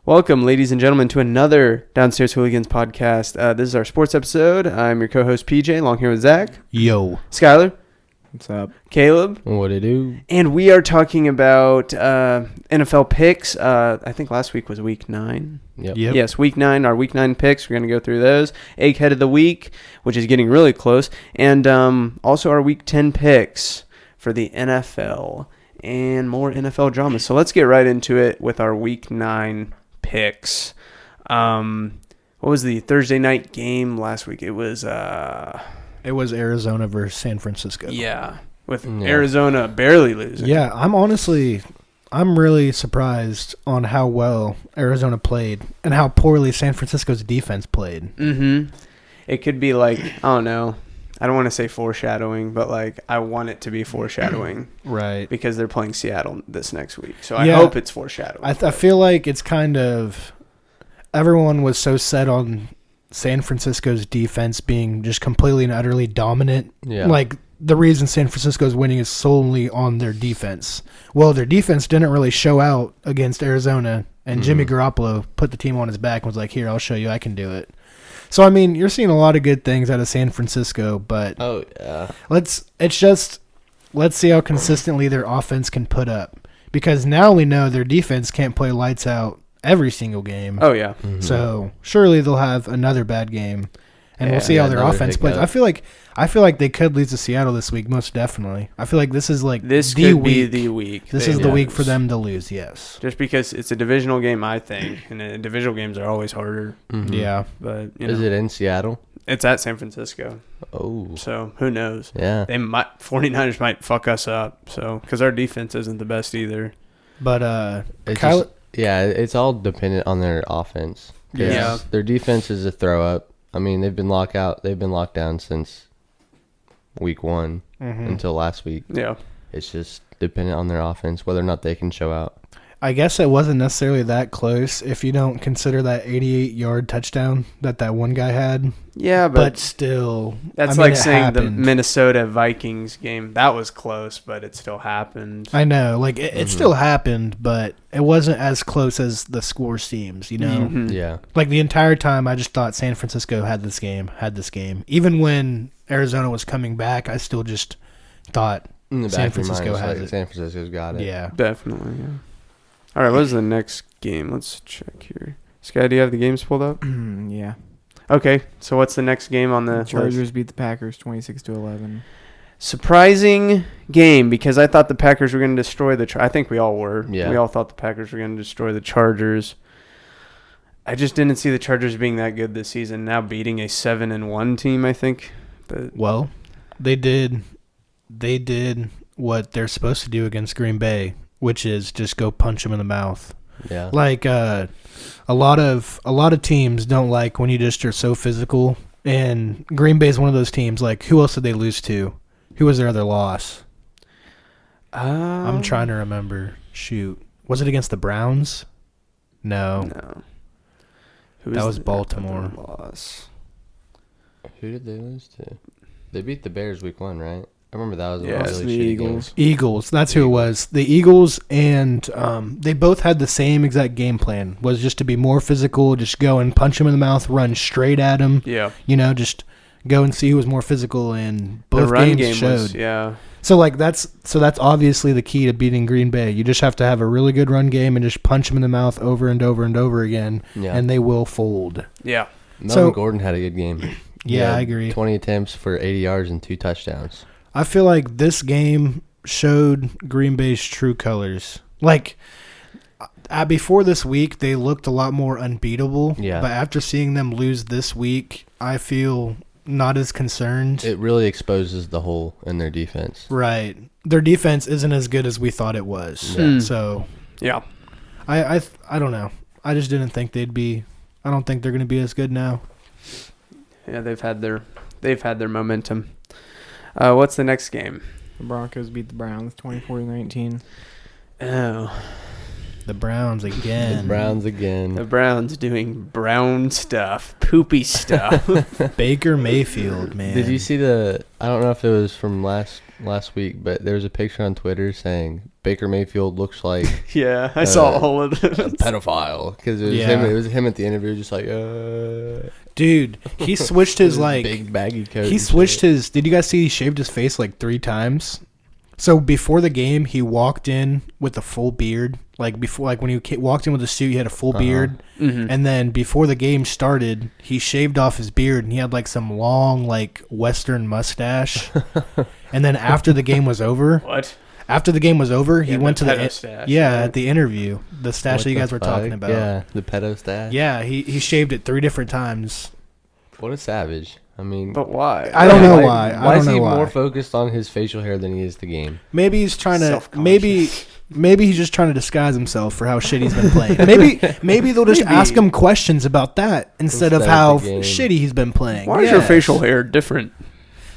Welcome, ladies and gentlemen, to another Downstairs Hooligans podcast. This is our sports episode. I'm your co-host, PJ, along here with Zach. Yo. Skylar. What's up? Caleb. What it do? And we are talking about NFL picks. I think last week was week 9. Yep. Yes, week 9, our week 9 picks. We're going to go through those. Egghead of the week, which is getting really close. And also our week 10 picks for the NFL and more NFL drama. So let's get right into it with our week 9 picks. What was the Thursday night game last week? It was Arizona versus San Francisco. Yeah, with Arizona barely losing. Yeah, I'm really surprised on how well Arizona played and how poorly San Francisco's defense played. Mm-hmm. It could be like, I don't know. I don't want to say foreshadowing, but like I want it to be foreshadowing. Right. Because they're playing Seattle this next week. So I hope it's foreshadowing. I feel like it's kind of everyone was so set on San Francisco's defense being just completely and utterly dominant. Yeah. Like the reason San Francisco's winning is solely on their defense. Well, their defense didn't really show out against Arizona, and Jimmy Garoppolo put the team on his back and was like, "Here, I'll show you I can do it." So I mean, you're seeing a lot of good things out of San Francisco, but let's see how consistently their offense can put up, because now we know their defense can't play lights out every single game. Oh yeah. Mm-hmm. So surely they'll have another bad game, and we'll see how their offense plays. I feel like they could lose to Seattle this week, most definitely. I feel like this is like this the could week. Be the week. This is the week for them to lose. Yes, just because it's a divisional game, I think, and divisional games are always harder. Mm-hmm. Yeah, but is it in Seattle? It's at San Francisco. Oh, so who knows? Yeah, 49ers might fuck us up. So because our defense isn't the best either. But it's all dependent on their offense. Yeah, their defense is a throw up. I mean, they've been locked down since week 1 until last week. Yeah, it's just dependent on their offense whether or not they can show out. I guess it wasn't necessarily that close if you don't consider that 88-yard touchdown that one guy had. Yeah, but still, that's like saying happened. The Minnesota Vikings game. That was close, but it still happened. I know, like it still happened, but it wasn't as close as the score seems. You know, Yeah. Like the entire time, I just thought San Francisco had this game. Even when Arizona was coming back, I still just thought San Francisco has it. San Francisco's got it. Yeah, definitely. Yeah. All right, what is the next game? Let's check here. Sky, do you have the games pulled up? Yeah. Okay, so what's the next game on the Chargers list? beat the Packers 26-11. Surprising game, because I thought the Packers were going to destroy I think we all were. Yeah. We all thought the Packers were going to destroy the Chargers. I just didn't see the Chargers being that good this season. Now beating a 7-1 team, I think. But well, they did what they're supposed to do against Green Bay, which is just go punch them in the mouth. Yeah. Like a lot of teams don't like when you just are so physical, and Green Bay is one of those teams. Like, who else did they lose to? Who was their other loss? I'm trying to remember. Shoot. Was it against the Browns? No. That was Baltimore. Loss? Who did they lose to? They beat the Bears week 1, right? I remember that was the Eagles. Eagles, that's who it was. The Eagles, and they both had the same exact game plan, was just to be more physical, just go and punch him in the mouth, run straight at him. Yeah. You know, just go and see who was more physical, and both games showed. So that's obviously the key to beating Green Bay. You just have to have a really good run game and just punch them in the mouth over and over and over again, and they will fold. Yeah. Melvin Gordon had a good game. Yeah, I agree. 20 attempts for 80 yards and 2 touchdowns. I feel like this game showed Green Bay's true colors. Like, before this week, they looked a lot more unbeatable. Yeah. But after seeing them lose this week, I feel not as concerned. It really exposes the hole in their defense. Right. Their defense isn't as good as we thought it was. Yeah. So, yeah. I don't know. I just didn't think they'd be. I don't think they're going to be as good now. Yeah, they've had their momentum. What's the next game? The Broncos beat the Browns 24-19. Oh. The Browns again. The Browns doing brown stuff, poopy stuff. Baker Mayfield, man. Did you see the? I don't know if it was from last week, but there was a picture on Twitter saying Baker Mayfield looks like Yeah, I saw all of this. a pedophile because it was Yeah. him. It was him at the interview, just like Dude, he switched his like big baggy coat. he and switched shit. his. Did you guys see he shaved his face like 3 times? So before the game, he walked in with a full beard. Like when he walked in with a suit, he had a full beard. Mm-hmm. And then before the game started, he shaved off his beard and he had like some long like Western mustache. And then after the game was over, What? After the game was over, he Yeah, went the to pedo stash, yeah right? at the interview, the stash What that you the guys were talking fuck? about. Yeah, the pedo stash. Yeah, he shaved it 3 different times. What a savage. I mean, But why? I don't know why. I Why don't is he know why. more focused on his facial hair than he is the game? Maybe he's trying to Self-conscious. maybe he's just trying to disguise himself for how shit he's been playing. Maybe they'll just Maybe. ask him questions about that instead of Instead of how the game. shitty he's been playing. Why is your Yes. facial hair different?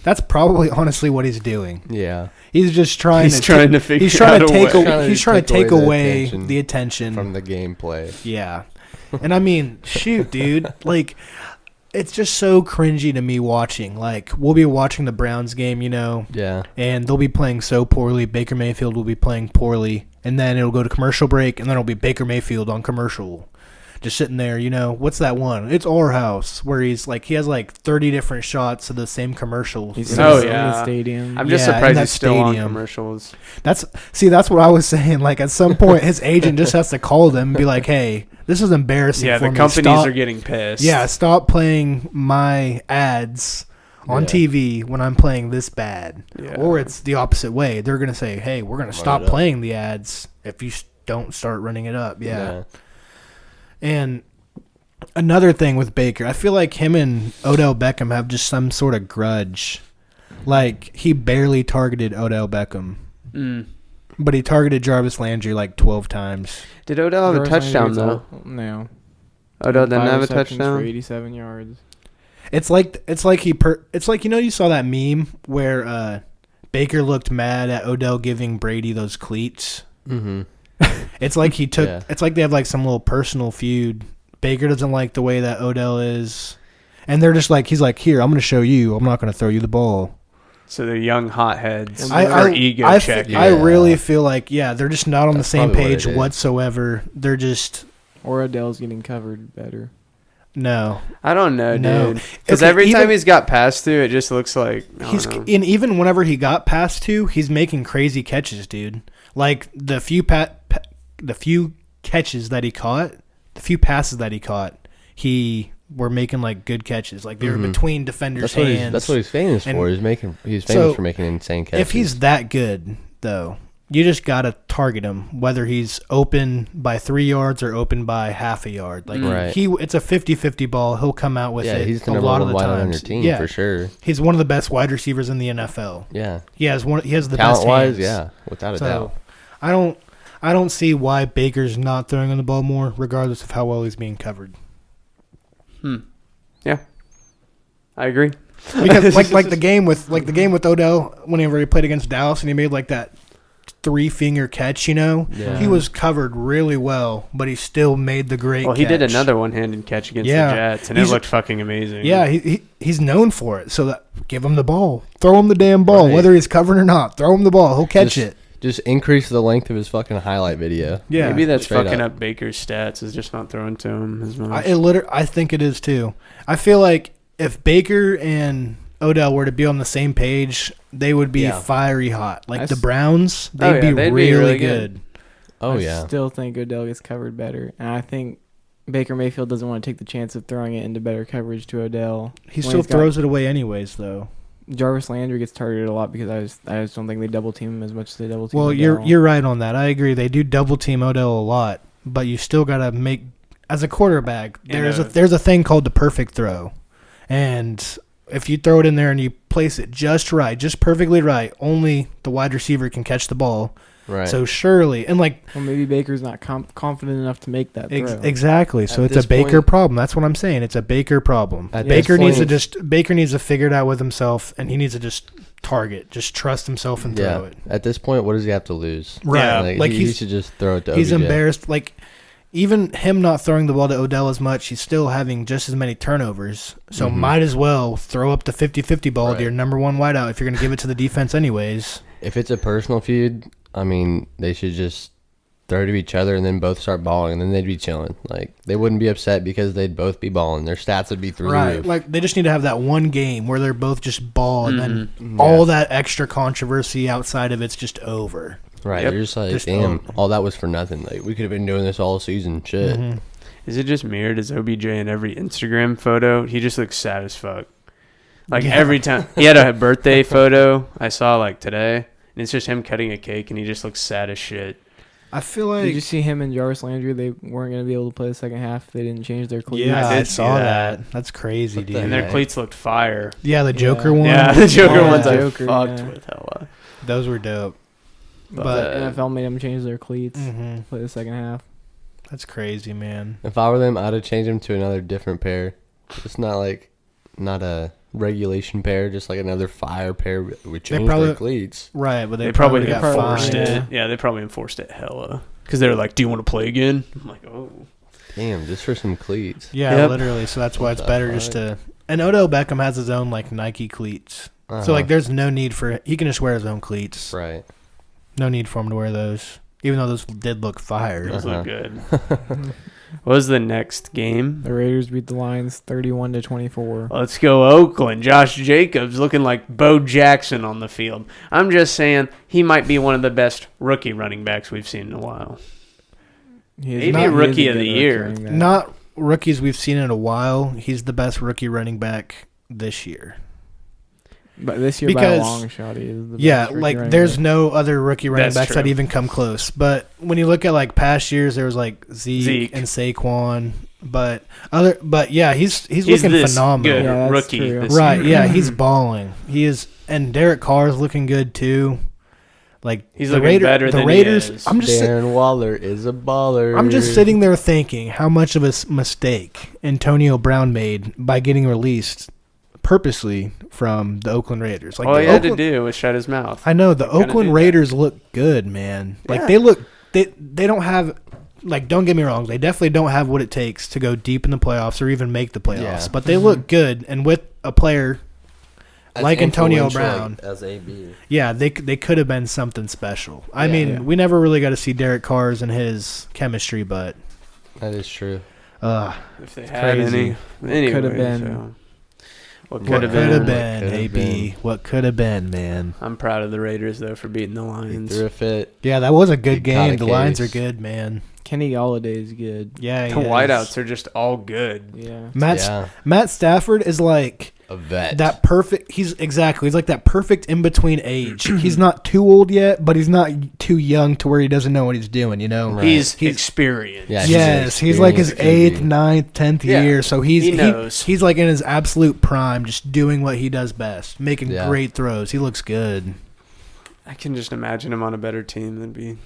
That's probably honestly what he's doing. Yeah, He's just trying He's to trying to figure he's trying out to a take way. he's trying to take away attention the attention from the gameplay. Yeah. And I mean, shoot, dude. Like, it's just so cringy to me watching. Like, we'll be watching the Browns game, Yeah, and they'll be playing so poorly. Baker Mayfield will be playing poorly. And then it'll go to commercial break, and then it'll be Baker Mayfield on commercial. Just sitting there, what's that one? It's Our House, where he has like 30 different shots of the same commercial. He's Oh, in yeah. the stadium. I'm just Yeah, in surprised that he's still on stadium. commercials. That's what I was saying. Like, at some point, his agent just has to call them and be like, hey, this is embarrassing Yeah, for the me. companies Stop- are getting pissed. Yeah, stop playing my ads on Yeah. TV when I'm playing this bad. Yeah. Or it's the opposite way. They're going to say, hey, we're going to stop it up. playing the ads if you don't start running it up. Yeah. And another thing with Baker, I feel like him and Odell Beckham have just some sort of grudge. Like, he barely targeted Odell Beckham, Mm. but he targeted Jarvis Landry like 12 times. Did Odell have a Jarvis touchdown, Landry's though? No. Odell didn't 5 have a receptions for touchdown? 87 yards. It's like you saw that meme where Baker looked mad at Odell giving Brady those cleats. Mm-hmm. It's like he took. Yeah. It's like they have like some little personal feud. Baker doesn't like the way that Odell is, and they're just like, he's like, here, I'm going to show you. I'm not going to throw you the ball. So they're young hotheads for I ego check. Yeah. I really feel like they're just not on That's the same probably what page it is. whatsoever. They're just Or Odell's getting covered better. no. I don't know, No. dude. Because Okay, every even- time he's got passed through, it just looks like He's and even whenever he got past 2, he's making crazy catches, dude. Like the few catches that he caught, the few passes that he caught, he were making like good catches. Like they were Mhm. between defenders' That's hands. what he's famous And for. He's famous so, for making insane catches. If he's that good, though, you just gotta target him, whether he's open by 3 yards or open by half a yard. Like Right. it's a 50-50 ball. He'll come out with it. he's the a number lot one of the wide on your times. team Yeah, for sure. he's one of the best wide receivers in the NFL. Yeah, He has the talent best wise, hands. yeah, without a So doubt. I don't see why Baker's not throwing on the ball more, regardless of how well he's being covered. Yeah, I agree. Because like the game with Odell, whenever he played against Dallas and he made like that 3-finger catch, Yeah. he was covered really well, but he still made the great. Well, he did catch. another one-handed catch against Yeah. the Jets, and it He's- looked fucking amazing. Yeah, he's known for it. So give him the ball, throw him the damn ball, Right. whether he's covering or not. Throw him the ball, he'll catch it. Just increase the length of his fucking highlight video. Yeah, Maybe that's Straight fucking up. up Baker's stats, is just not throwing to him as much. I think it is too. I feel like if Baker and Odell were to be on the same page, they would be Yeah. fiery hot. Like the That's- Browns, Oh, they'd yeah, be they'd be really really good. good. Oh I yeah. still think Odell gets covered better. And I think Baker Mayfield doesn't want to take the chance of throwing it into better coverage to Odell. He when still he's got- throws it away anyways, though. Jarvis Landry gets targeted a lot because I just don't think they double team him as much as they double team Well, Odell. you're right on that. I agree. They do double team Odell a lot, but you still gotta make as a quarterback. There's a thing called the perfect throw, and if you throw it in there and you place it just right, just perfectly right, only the wide receiver can catch the ball. Right. So surely, and like Well, maybe Baker's not confident enough to make that throw. exactly. So At it's a this Baker point- problem. That's what I'm saying. It's a Baker problem. At Baker this needs to point- Baker needs to figure it out with himself, and he needs to just target. Just trust himself and throw it. At this point, what does he have to lose? Right. Like he should just throw it to He's OBJ. embarrassed. Like, even him not throwing the ball to Odell as much, he's still having just as many turnovers. So might as well throw up the 50-50 ball to your number one wideout if you're going to give it to the defense anyways. If it's a personal feud, I mean, they should just throw to each other and then both start balling, and then they'd be chilling. Like, they wouldn't be upset because they'd both be balling. Their stats would be through the roof. Like, they just need to have that one game where they're both just ball, and then all that extra controversy outside of it's just over. Right, you're just like, damn, all that was for nothing. Like, we could have been doing this all season. Shit. Is it just mirrored as OBJ in every Instagram photo? He just looks sad as fuck. Like, every time. He had a birthday photo I saw, like, today, and it's just him cutting a cake, and he just looks sad as shit. I feel like... Did you see him and Jarvis Landry? They weren't going to be able to play the second half. They didn't change their cleats. Yeah, I saw that. That's crazy, dude. And their cleats looked fire. Yeah, the Joker one. Yeah, the Joker ones I Joker, fucked with hella. Those were dope. But NFL made them change their cleats. Play the second half. That's crazy, man. If I were them, I'd have changed them to another different pair. It's not a regulation pair, just like another fire pair with change their cleats. Right, but they probably got enforced fined. it. Yeah, they probably enforced it hella. Because they were like, do you want to play again? I'm like, oh. Damn, just for some cleats. Yeah, literally. So that's why it's better just to... And Odell Beckham has his own, like, Nike cleats. So, like, there's no need for... He can just wear his own cleats. Right. No need for him to wear those. Even though those did look fire. Those look good. What was the next game? The Raiders beat the Lions 31-24. Let's go Oakland. Josh Jacobs looking like Bo Jackson on the field. I'm just saying he might be one of the best rookie running backs we've seen in a while. Maybe rookie of the year. Not rookies we've seen in a while. He's the best rookie running back this year. But this year, by a long shot, he is the best like running there's back. no other rookie running backs that even come close. But when you look at like past years, there was like Zeke and Saquon. But yeah, he's looking phenomenal. Good rookie, right? Yeah, he's balling. He is, and Derek Carr's looking good too. Like he's looking better than Raiders. He is. Darren Waller is a baller. I'm just sitting there thinking how much of a mistake Antonio Brown made by getting released purposely from the Oakland Raiders. Like all he had to do was shut his mouth. I know the Oakland Raiders look good, man. Like they look, they don't have, like, don't get me wrong, they definitely don't have what it takes to go deep in the playoffs or even make the playoffs. But they look good, and with a player like Antonio Brown, as AB, they could have been something special. I mean, we never really got to see Derek Carr's and his chemistry, but that is true. If they had any, anyway, could have been. So. What could have been, AB? What could have been, man? I'm proud of the Raiders, though, for beating the Lions. He threw a fit. Yeah, that was a good game. The Lions are good, man. Kenny Galladay's good. Yeah, the wideouts are just all good. Yeah. Matt Stafford is like a vet. That perfect. He's like that perfect in between age. He's not too old yet, but he's not too young to where he doesn't know what he's doing. You know, right. He's experienced. Yeah, he's like his 8th, 9th, 10th year. So he knows. He's like in his absolute prime, just doing what he does best, making great throws. He looks good. I can just imagine him on a better team than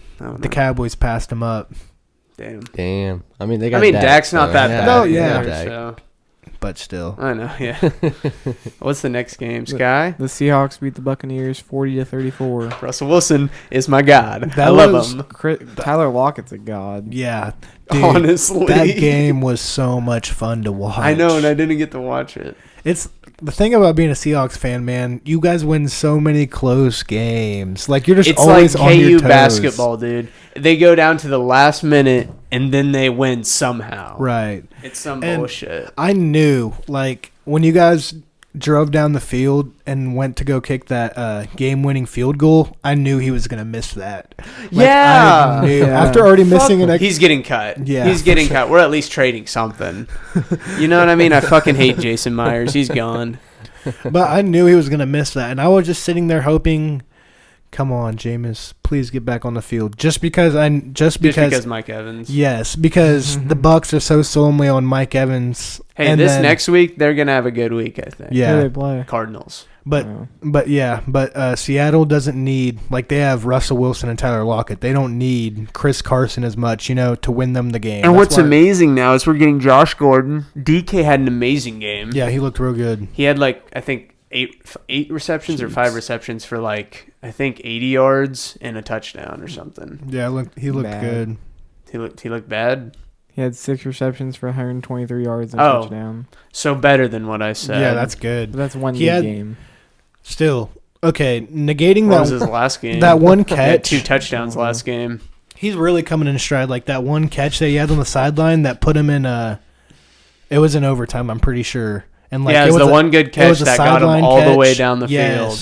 the Cowboys passed him up. Damn. I mean, they got. Dak's not that bad. No, yeah. But still. I know, yeah. What's the next game, Sky? The Seahawks beat the Buccaneers 40-34. Russell Wilson is my god. I love him. Tyler Lockett's a god. Yeah. Dude, honestly. That game was so much fun to watch. I know, and I didn't get to watch it. It's the thing about being a Seahawks fan, man. You guys win so many close games. Like you're just always on your toes. It's like KU basketball, dude. They go down to the last minute and then they win somehow. Right. It's some bullshit. I knew, like, when you guys drove down the field and went to go kick that game-winning field goal, I knew he was going to miss that. Like, I knew. After already missing it. He's getting cut. Yeah, he's getting cut. We're at least trading something. You know what I mean? I fucking hate Jason Myers. He's gone. But I knew he was going to miss that, and I was just sitting there hoping, come on, Jameis, please get back on the field. Just because Mike Evans. Yes, because the Bucs are so solemnly on Mike Evans. Hey, and next week they're gonna have a good week, I think. Yeah, who they play? Cardinals. But Seattle doesn't need, like, they have Russell Wilson and Tyler Lockett. They don't need Chris Carson as much, to win them the game. And what's amazing now is we're getting Josh Gordon. DK had an amazing game. Yeah, he looked real good. He had, like, I think eight receptions or 5 receptions for like I think 80 yards and a touchdown or something. Yeah, he looked Bad. good. He looked bad. He had 6 receptions for 123 yards and a touchdown. So better than what I said. Yeah, that's good. But that's one He good had- game. Still, okay, negating What was that his last game? that one He had catch. 2 touchdowns last game. He's really coming in stride. Like that one catch that he had on the sideline that put him in. It was in overtime, I'm pretty sure. And like Yeah, it was the one good catch that got him all the way down the field.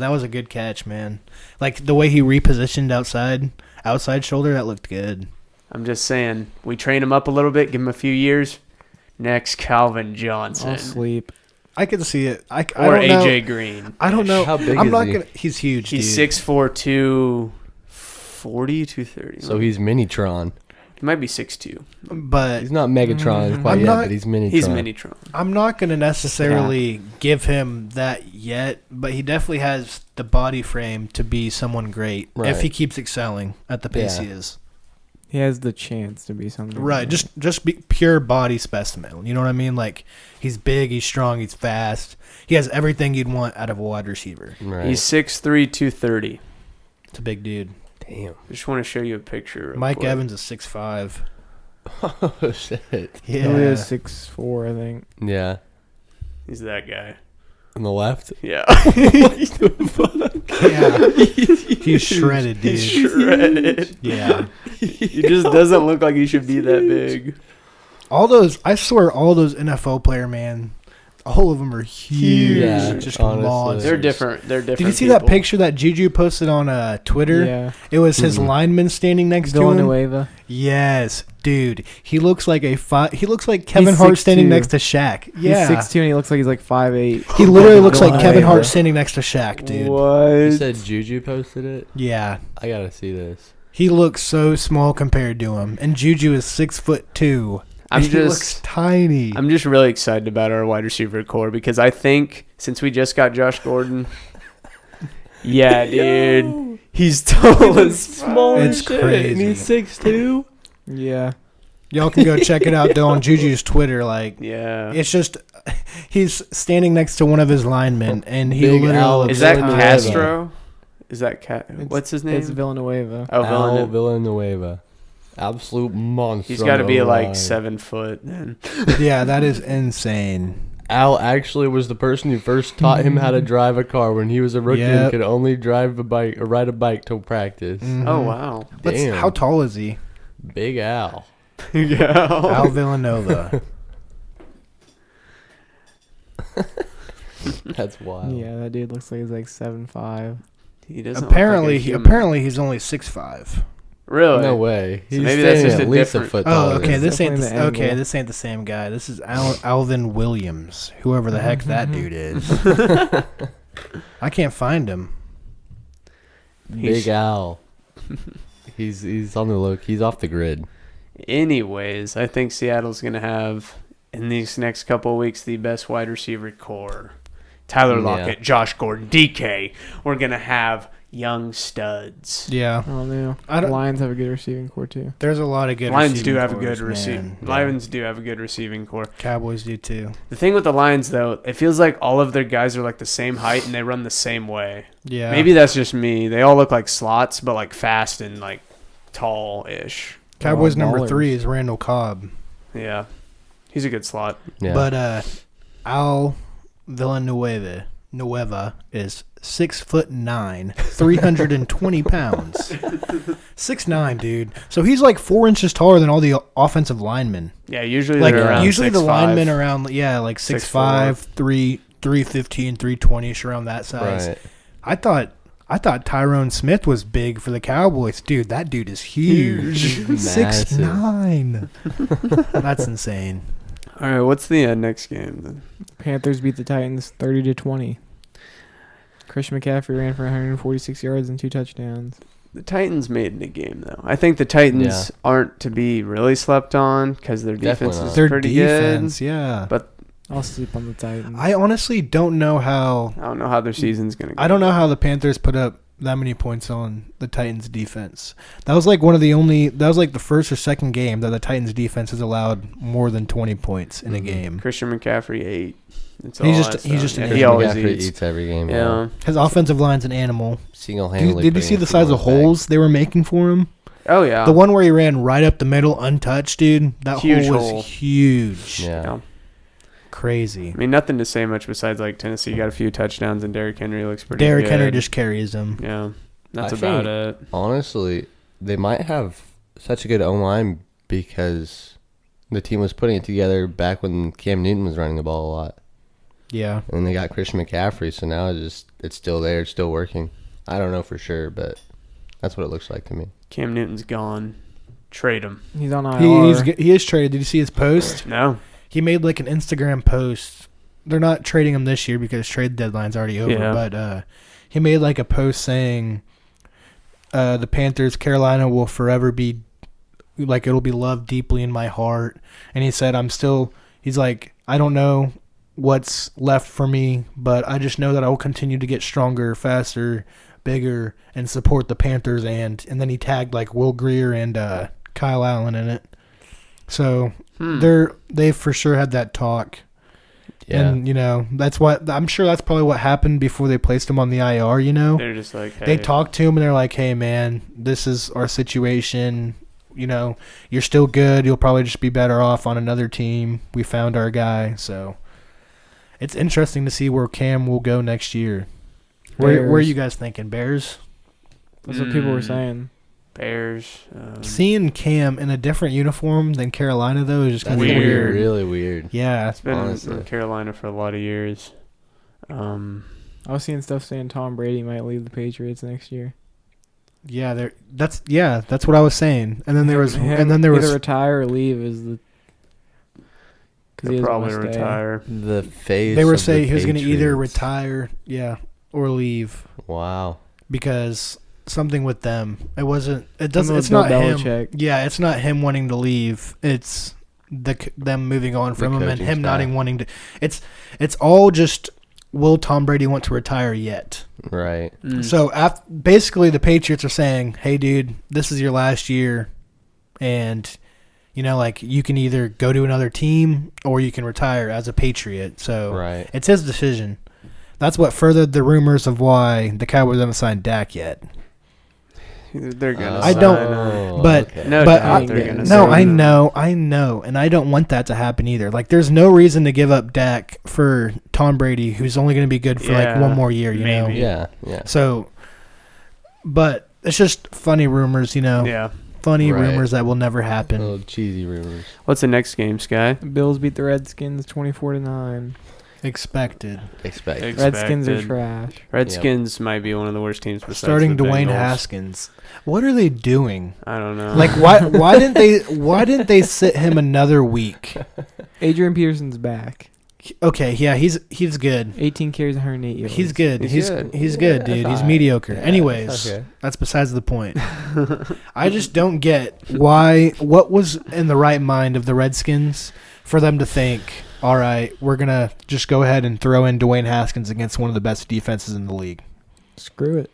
That was a good catch, man. Like the way he repositioned outside shoulder, that looked good. I'm just saying, we train him up a little bit, give him a few years. Next, Calvin Johnson. I'll sleep. I could see it. I Or don't know. AJ Green. I don't know. How big I'm is not he? gonna. He's huge. He's dude. 6'4", 240, 230. So he's Minitron. He might be 6'2". But He's not Megatron quite I'm yet, not- but he's Minitron. He's Minitron. I'm not gonna necessarily give him that yet. But he definitely has the body frame to be someone great Right. if he keeps excelling at the pace Yeah. he is. He has the chance to be something. Right, just be pure body specimen. You know what I mean? Like he's big, he's strong, he's fast. He has everything you'd want out of a wide receiver. Right. He's 6'3", 230. It's a big dude. Damn. I just want to show you a picture. real Mike quick. Evans is 6'5". Oh, shit. Julio is 6'4", I think. Yeah. He's that guy. On the left? Yeah. Yeah, he's shredded, dude. He's shredded. Yeah, He just doesn't look like he should be that big. I swear, all those NFL player, man, all of them are huge. Yeah, just honestly. monsters. They're different. Did you see that picture that Juju posted on Twitter? Yeah. It was his Mhm. lineman standing next to him. Villanueva. Yes, dude. He looks like he looks like Kevin He's Hart standing 6'2". next to Shaq. Yeah. He's 6'2", and he looks like he's like 5'8". He literally looks like Villanueva. Kevin Hart standing next to Shaq, dude. What? You said Juju posted it? Yeah. I gotta see this. He looks so small compared to him. And Juju is 6'2". I'm He looks just tiny. I'm just really excited about our wide receiver core because I think since we just got Josh Gordon, yeah, dude, he's tall as Small It's as shit, crazy. and he's 6'2". Yeah. Y'all can go check it out though on Juju's Twitter. Like, yeah. it's just he's standing next to one of his linemen, and he Big literally Al looks Is that tiny. Castro? Is that what's his name? It's Villanueva. Oh, Al Villanueva. Villanueva. Absolute monster. He's got to on be the like line. 7 foot then. Yeah, that is insane. Al actually was the person who first taught him how to drive a car when he was a rookie and Yep. could only drive a bike or ride a bike till practice. Mhm. Oh wow. Damn. How tall is he? Big Al. Yeah. Al Villanova. That's wild. Yeah, that dude looks like he's like 7'5". He doesn't. apparently, look like a human. apparently he's only 6'5". Really? No way. So He's maybe that's standing just at a least a different- foot Oh, taller. okay. than This ain't Definitely the, the okay. angle. This ain't the same guy. This is Alvin Williams, whoever the heck that dude is. I can't find him. Big Al. He's on the look. He's off the grid. Anyways, I think Seattle's going to have, in these next couple of weeks, the best wide receiver core. Tyler Yeah. Lockett, Josh Gordon, DK. We're going to have young studs. Yeah, I don't know. I don't- Lions have a good receiving core too. there's a lot of good. Lions do receiving have a cores, good receiving. man. Lions do have a good receiving core. Cowboys do too. The thing with the Lions, though, it feels like all of their guys are like the same height and they run the same way. Yeah, Maybe that's just me. They all look like slots, but like fast and like tall-ish. Cowboys They're all number ballers. 3 is Randall Cobb, Yeah, he's a good slot. Yeah. but Al Villanueva is 6'9", 320 pounds, 6'9", dude. So he's like 4 inches taller than all the offensive linemen. Yeah, usually Like they're around usually the 6'5". linemen around like 6'5", 6'4". 315, 320ish around that size. right. I thought Tyrone Smith was big for the Cowboys. Dude, that dude is huge. Massive. 6'9". That's insane. All right, what's the next game then? Panthers beat the Titans 30-20. Christian McCaffrey ran for 146 yards and 2 touchdowns. The Titans made in a game, though. I think the Titans aren't to be really slept on because their defense Definitely is not. Their pretty defense, good. yeah. But I'll sleep on the Titans. I honestly don't know how. I don't know how their season's going to go. I don't know how the Panthers put up that many points on the Titans defense. That was like the first or second game that the Titans defense has allowed more than 20 points in a game. Christian McCaffrey ate. He's just an he always eats every game. Yeah. His offensive line's an animal. Single-handedly. Did you see the size of holes they were making for him? Oh yeah. The one where he ran right up the middle untouched, dude. That Huge hole was huge. Yeah. Crazy. I mean, nothing to say much besides like Tennessee got a few touchdowns and Derrick Henry looks pretty good. Derrick Henry just carries them. Yeah. That's I about think, it. Honestly, they might have such a good O-line because the team was putting it together back when Cam Newton was running the ball a lot. Yeah. And they got Christian McCaffrey, so now it's still there. It's still working. I don't know for sure, but that's what it looks like to me. Cam Newton's gone. Trade him. He's on IR. He is traded. Did you see his post? No. He made like an Instagram post. They're not trading him this year because trade deadline's already over. Yeah. But he made like a post saying the Panthers, Carolina will forever be like, it'll be loved deeply in my heart. And he said, he's like, I don't know what's left for me, but I just know that I will continue to get stronger, faster, bigger, and support the Panthers. And then he tagged like Will Greer and Kyle Allen in it. So they for sure had that talk. Yeah. And, that's what I'm sure that's probably what happened before they placed him on the IR, They're just like, hey. They talked to him and they're like, hey, man, this is our situation. You're still good. You'll probably just be better off on another team. We found our guy. So it's interesting to see where Cam will go next year. Where are you guys thinking? Bears? That's what people were saying. Bears. Seeing Cam in a different uniform than Carolina, though, is just kind of weird. Really weird. Yeah. It's been in Carolina for a lot of years. I was seeing stuff saying Tom Brady might leave the Patriots next year. Yeah, that's what I was saying. And then there was either retire or leave is the. He'll probably retire. The face. They were saying he was going to either retire, or leave. Wow. Because something with them, it wasn't. It doesn't. Something It's with not Bill him. Belichick. Yeah, it's not him wanting to leave. It's them moving on from him and him not wanting to. It's all just. Will Tom Brady want to retire yet? Right. So basically, the Patriots are saying, "Hey, dude, this is your last year, and you can either go to another team or you can retire as a Patriot." So it's his decision. That's what furthered the rumors of why the Cowboys haven't signed Dak yet. They're gonna. I don't. But I know, and I don't want that to happen either. Like, there's no reason to give up Dak for Tom Brady, who's only going to be good for like one more year. You know. Yeah. So, but it's just funny rumors, Yeah. Funny rumors that will never happen. Little cheesy rumors. What's the next game, Sky? Bills beat the Redskins 24-9. Expected. Redskins are trash. Redskins might be one of the worst teams besides Starting the Dwayne Bengals. Haskins. What are they doing? I don't know. Like, why didn't they sit him another week? Adrian Peterson's back. Okay, yeah, he's good. 18 carries, 108 yards. He's good. He's good, dude. He's mediocre. Anyways, that's besides the point. I just don't get what was in the right mind of the Redskins for them to think, all right, we're going to just go ahead and throw in Dwayne Haskins against one of the best defenses in the league. Screw it.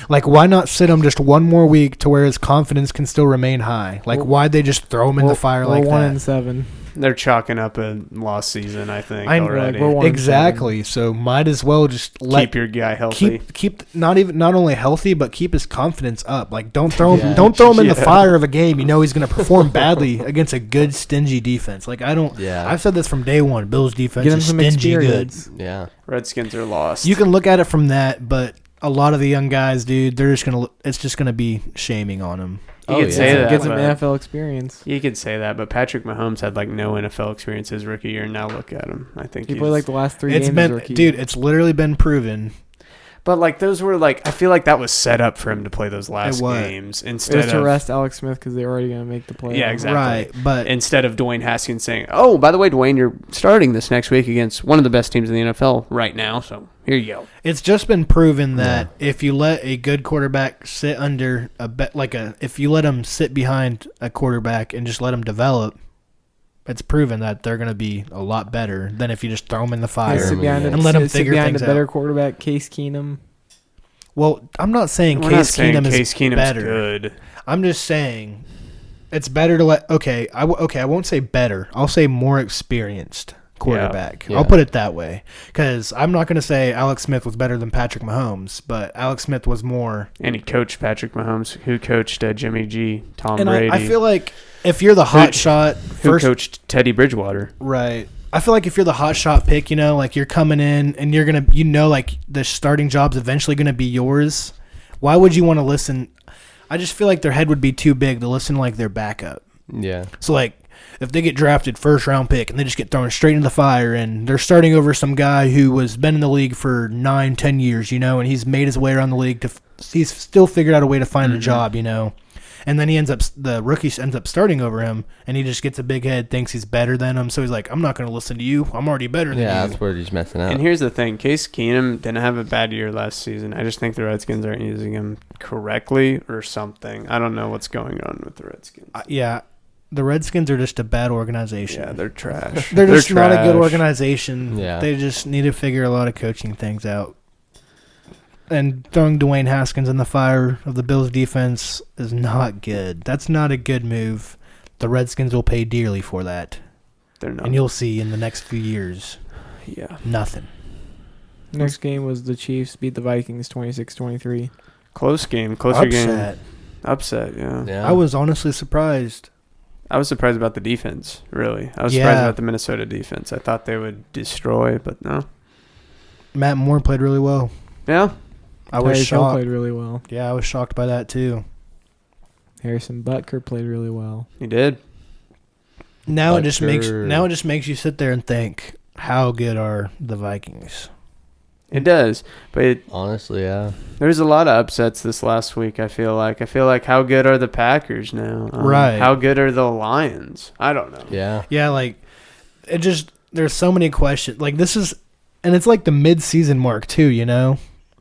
Like, why not sit him just one more week to where his confidence can still remain high? Like, why'd they just throw him in the fire like that? 1-7. They're chalking up a lost season, I think, already. Like, exactly. So might as well just keep your guy healthy. Keep not only healthy, but keep his confidence up. Like, don't throw him in the fire of a game. He's going to perform badly against a good stingy defense. Like, I don't. Yeah. I've said this from day one. Bills defense is stingy good. Yeah. Redskins are lost. You can look at it from that, but a lot of the young guys, dude, it's just gonna be shaming on them. You could say that. Get some NFL experience. You could say that, but Patrick Mahomes had like no NFL experience his rookie year, and now look at him. I think he played like the last 3 games. It's literally been proven. But like those were like, I feel like that was set up for him to play those last games instead of to rest Alex Smith because they're already going to make the play. Yeah, exactly. Right, but instead of Dwayne Haskins saying, "Oh, by the way, Dwayne, you're starting this next week against one of the best teams in the NFL right now, so here you go." It's just been proven that if you let a good quarterback sit under if you let him sit behind a quarterback and just let him develop, it's proven that they're going to be a lot better than if you just throw them in the fire and let them figure things out. A better quarterback, Case Keenum. Well, I'm not saying We're not saying Keenum Case is Keenum's better. good. I'm just saying it's better to let. Okay, I won't say better. I'll say more experienced quarterback. Yeah. I'll put it that way, because I'm not going to say Alex Smith was better than Patrick Mahomes, but Alex Smith was more. And he coached Patrick Mahomes, who coached Jimmy G, Tom And Brady. I feel like if you're the hot shot who coached Teddy Bridgewater. right? I feel like if you're the hot shot pick, like you're coming in and you're gonna, like the starting job's eventually gonna be yours. Why would you want to listen? I just feel like their head would be too big to listen to like their backup. Yeah. So like, if they get drafted first round pick and they just get thrown straight into the fire and they're starting over some guy who was been in the league for 9-10 years, and he's made his way around the league he's still figured out a way to find a job, and then the rookie ends up starting over him and he just gets a big head, thinks he's better than him. So he's like, I'm not going to listen to you. I'm already better than you. Yeah, that's where he's messing up. And here's the thing. Case Keenum didn't have a bad year last season. I just think the Redskins aren't using him correctly or something. I don't know what's going on with the Redskins. Yeah. The Redskins are just a bad organization. Yeah, they're trash. They're just trash. not a good organization. Yeah. They just need to figure a lot of coaching things out. And throwing Dwayne Haskins in the fire of the Bills' defense is not good. That's not a good move. The Redskins will pay dearly for that. They're not. And you'll see in the next few years. Yeah. Nothing. Next game was the Chiefs beat the Vikings 26-23. Close game. Closer Upset. game. Upset, yeah. Yeah. I was honestly surprised. I was surprised about the defense, really. I was surprised about the Minnesota defense. I thought they would destroy, but no. Matt Moore played really well. Yeah. I was Tyreek Hill shocked. played really well. Yeah, I was shocked by that too. Harrison Butker played really well. He did. Now it just makes you sit there and think, how good are the Vikings? It does. But honestly, yeah. There's a lot of upsets this last week, I feel like. How good are the Packers now? Right. How good are the Lions? I don't know. Yeah. Yeah, like, it just, there's so many questions. Like, this is, and it's like the mid-season mark too,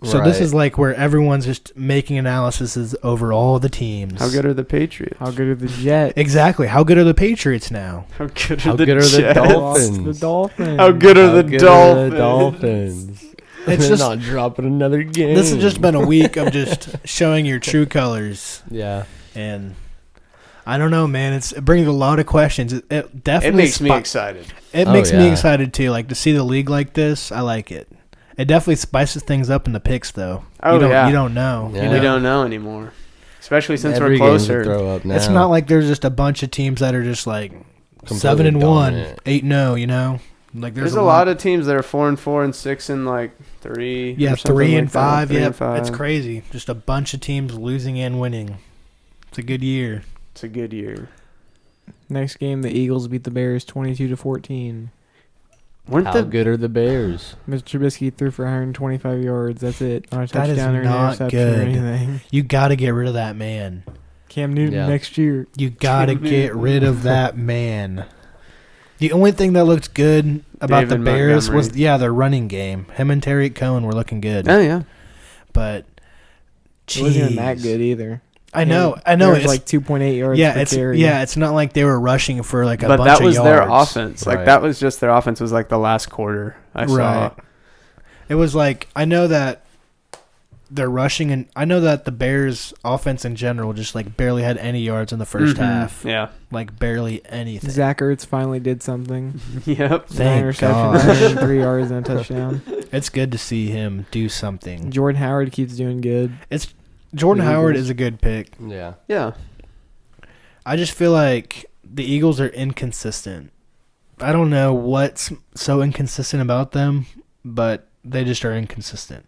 So this is like where everyone's just making analyses over all the teams. How good are the Patriots? How good are the Jets? Exactly. How good are the Patriots now? How good How are the good are the Jets? Dolphins? The Dolphins. How good are the good Dolphins? Are the Dolphins? It's They're just not dropping another game. This has just been a week of just showing your true colors. Yeah. And I don't know, man. It brings a lot of questions. It definitely It makes me excited. It makes me excited too. Like to see the league like this. I like it. It definitely spices things up in the picks, though. Oh, you yeah. don't know. Yeah. We don't know anymore. Especially since Every we're game's a closer. throw up now. It's not like there's just a bunch of teams that are just like Completely 7-1, dominant. 8-0. Like There's a lot of teams that are 4-4 and 6 and like 3. Yeah, or something 3 like and that. 5. 3 Yeah, and 5. it's crazy. Just a bunch of teams losing and winning. It's a good year. It's a good year. Next game, the Eagles beat the Bears 22-14. How good are the Bears? Mr. Trubisky threw for 125 yards. That's it. Not a That is touchdown or an not interception good. or anything. You got to get rid of that man. Cam Newton next year. You got to get rid of that man. The only thing that looked good about David the Bears Montgomery. was their running game. Him and Tariq Cohen were looking good. Oh, yeah. But It wasn't even jeez. that good either. I know. It It's was like 2.8 yards per carry. it's not like they were rushing for like a But bunch that of was yards. their offense. Like Right. that was just their offense was like the last quarter I saw. Right. It was like I know that they're rushing, and I know that the Bears' offense in general just like barely had any yards in the 1st half. Yeah. Like barely anything. Zach Ertz finally did something. Yep. Thank 9 God. receptions, 3 yards and a touchdown. It's good to see him do something. Jordan Howard keeps doing good. Jordan The Howard Eagles. is a good pick. Yeah. Yeah. I just feel like the Eagles are inconsistent. I don't know what's so inconsistent about them, but they just are inconsistent.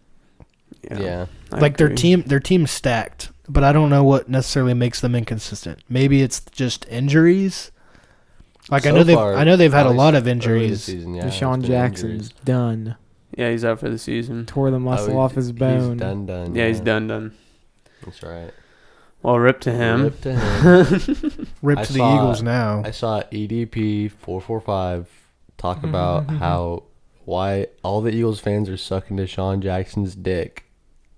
Yeah. I Like agree. their team's stacked, but I don't know what necessarily makes them inconsistent. Maybe it's just injuries. Like So I know they've had a at lot least of early this injuries. season, yeah, Deshaun it's been Jackson's injuries. done. Yeah, he's out for the season. Tore the muscle off his bone. He's done. Yeah, he's done. That's right. Well, rip to him. Rip to him. Rip I to the saw- Eagles now. I saw EDP 445 talk about why all the Eagles fans are sucking Deshaun Jackson's dick,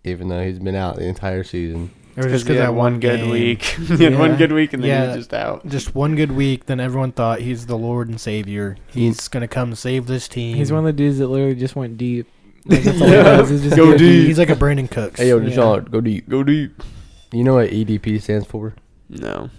even though he's been out the entire season. It was just he because had that one good game. week. He had one good week and then Yeah. he was just out. Just one good week, then everyone thought he's the Lord and Savior. He's gonna come save this team. He's one of the dudes that literally just went deep. Like, that's all he does is just Go get deep. He's like a Brandon Cooks. Hey, yo, Yeah. Deshaun, go deep. Go deep. You know what EDP stands for? No.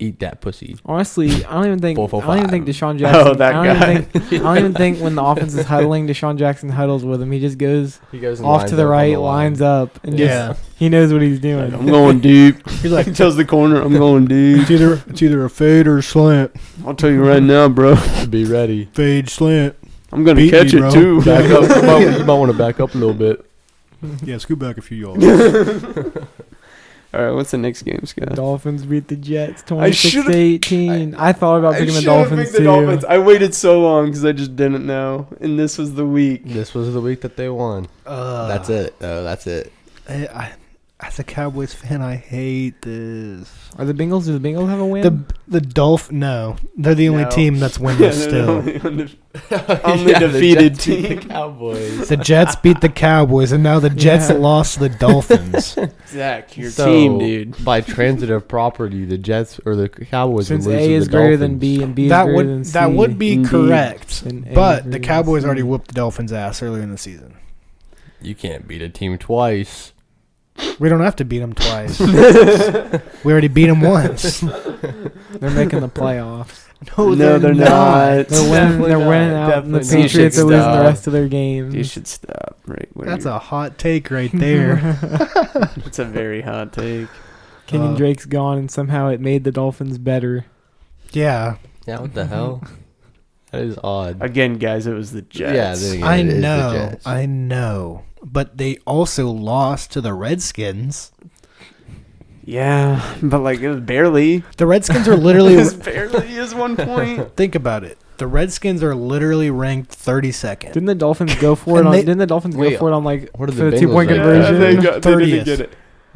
Eat that pussy. Honestly, I don't even think 445. Deshaun Jackson. Oh, that I don't guy. Even think, I don't even think when the offense is huddling, Deshaun Jackson huddles with him. He just goes He goes and off lines to the up on right, line. lines up, and Yeah. just he knows what he's doing. I'm going deep. He's He like, tells the corner, I'm going deep. it's either a fade or a slant. I'll tell you right now, bro. Be ready. Fade, slant. I'm going to Beat catch me, it, bro. too. Back up. You might want to back up a little bit. Yeah, scoot back a few yards. All right, what's the next game, The Scott? Dolphins beat the Jets I should've- 26-18. I thought about picking the should've Dolphins picked the too. Dolphins. I waited so long because I just didn't know. And this was the week. This was the week that they won. That's it. That's it. As a Cowboys fan, I hate this. Do the Bengals have a win? The No, they're the only No. team that's Yeah, winless they're still. only Yeah, the defeated Jets beat team. The Cowboys. The Jets beat the Cowboys, and now the Jets Yeah. lost to the Dolphins. Zach, your So, team, dude. By transitive property, the Jets or the Cowboys Since would lose A to is the greater Dolphins. than B and B is that greater than C. would be Indeed. correct, And A but is the greater Cowboys than already C. whooped the Dolphins' ass earlier in the season. You can't beat a team twice. We don't have to beat them twice. We already beat them once. They're making the playoffs. No, they're not. They're winning out, and the Definitely not. Patriots You are should losing the stop. rest of their games. You should stop right where That's you're- a hot take right there. It's a very hot take. Kenyon Drake's gone, and somehow it made the Dolphins better. Yeah, Yeah, what the hell? That is odd. Again, guys, it was the Jets. Yeah, then again, I it is the know, Jets. I know. But they also lost to the Redskins. Yeah, but like it was barely. The Redskins are It literally. was barely is 1 point. Think about it. The Redskins are literally ranked 32nd. Didn't the Dolphins go for it And on? they- Didn't the Dolphins Wait, go for it on like what are for the the Bengals 2-point ranked? conversion? they didn't 30th. get it.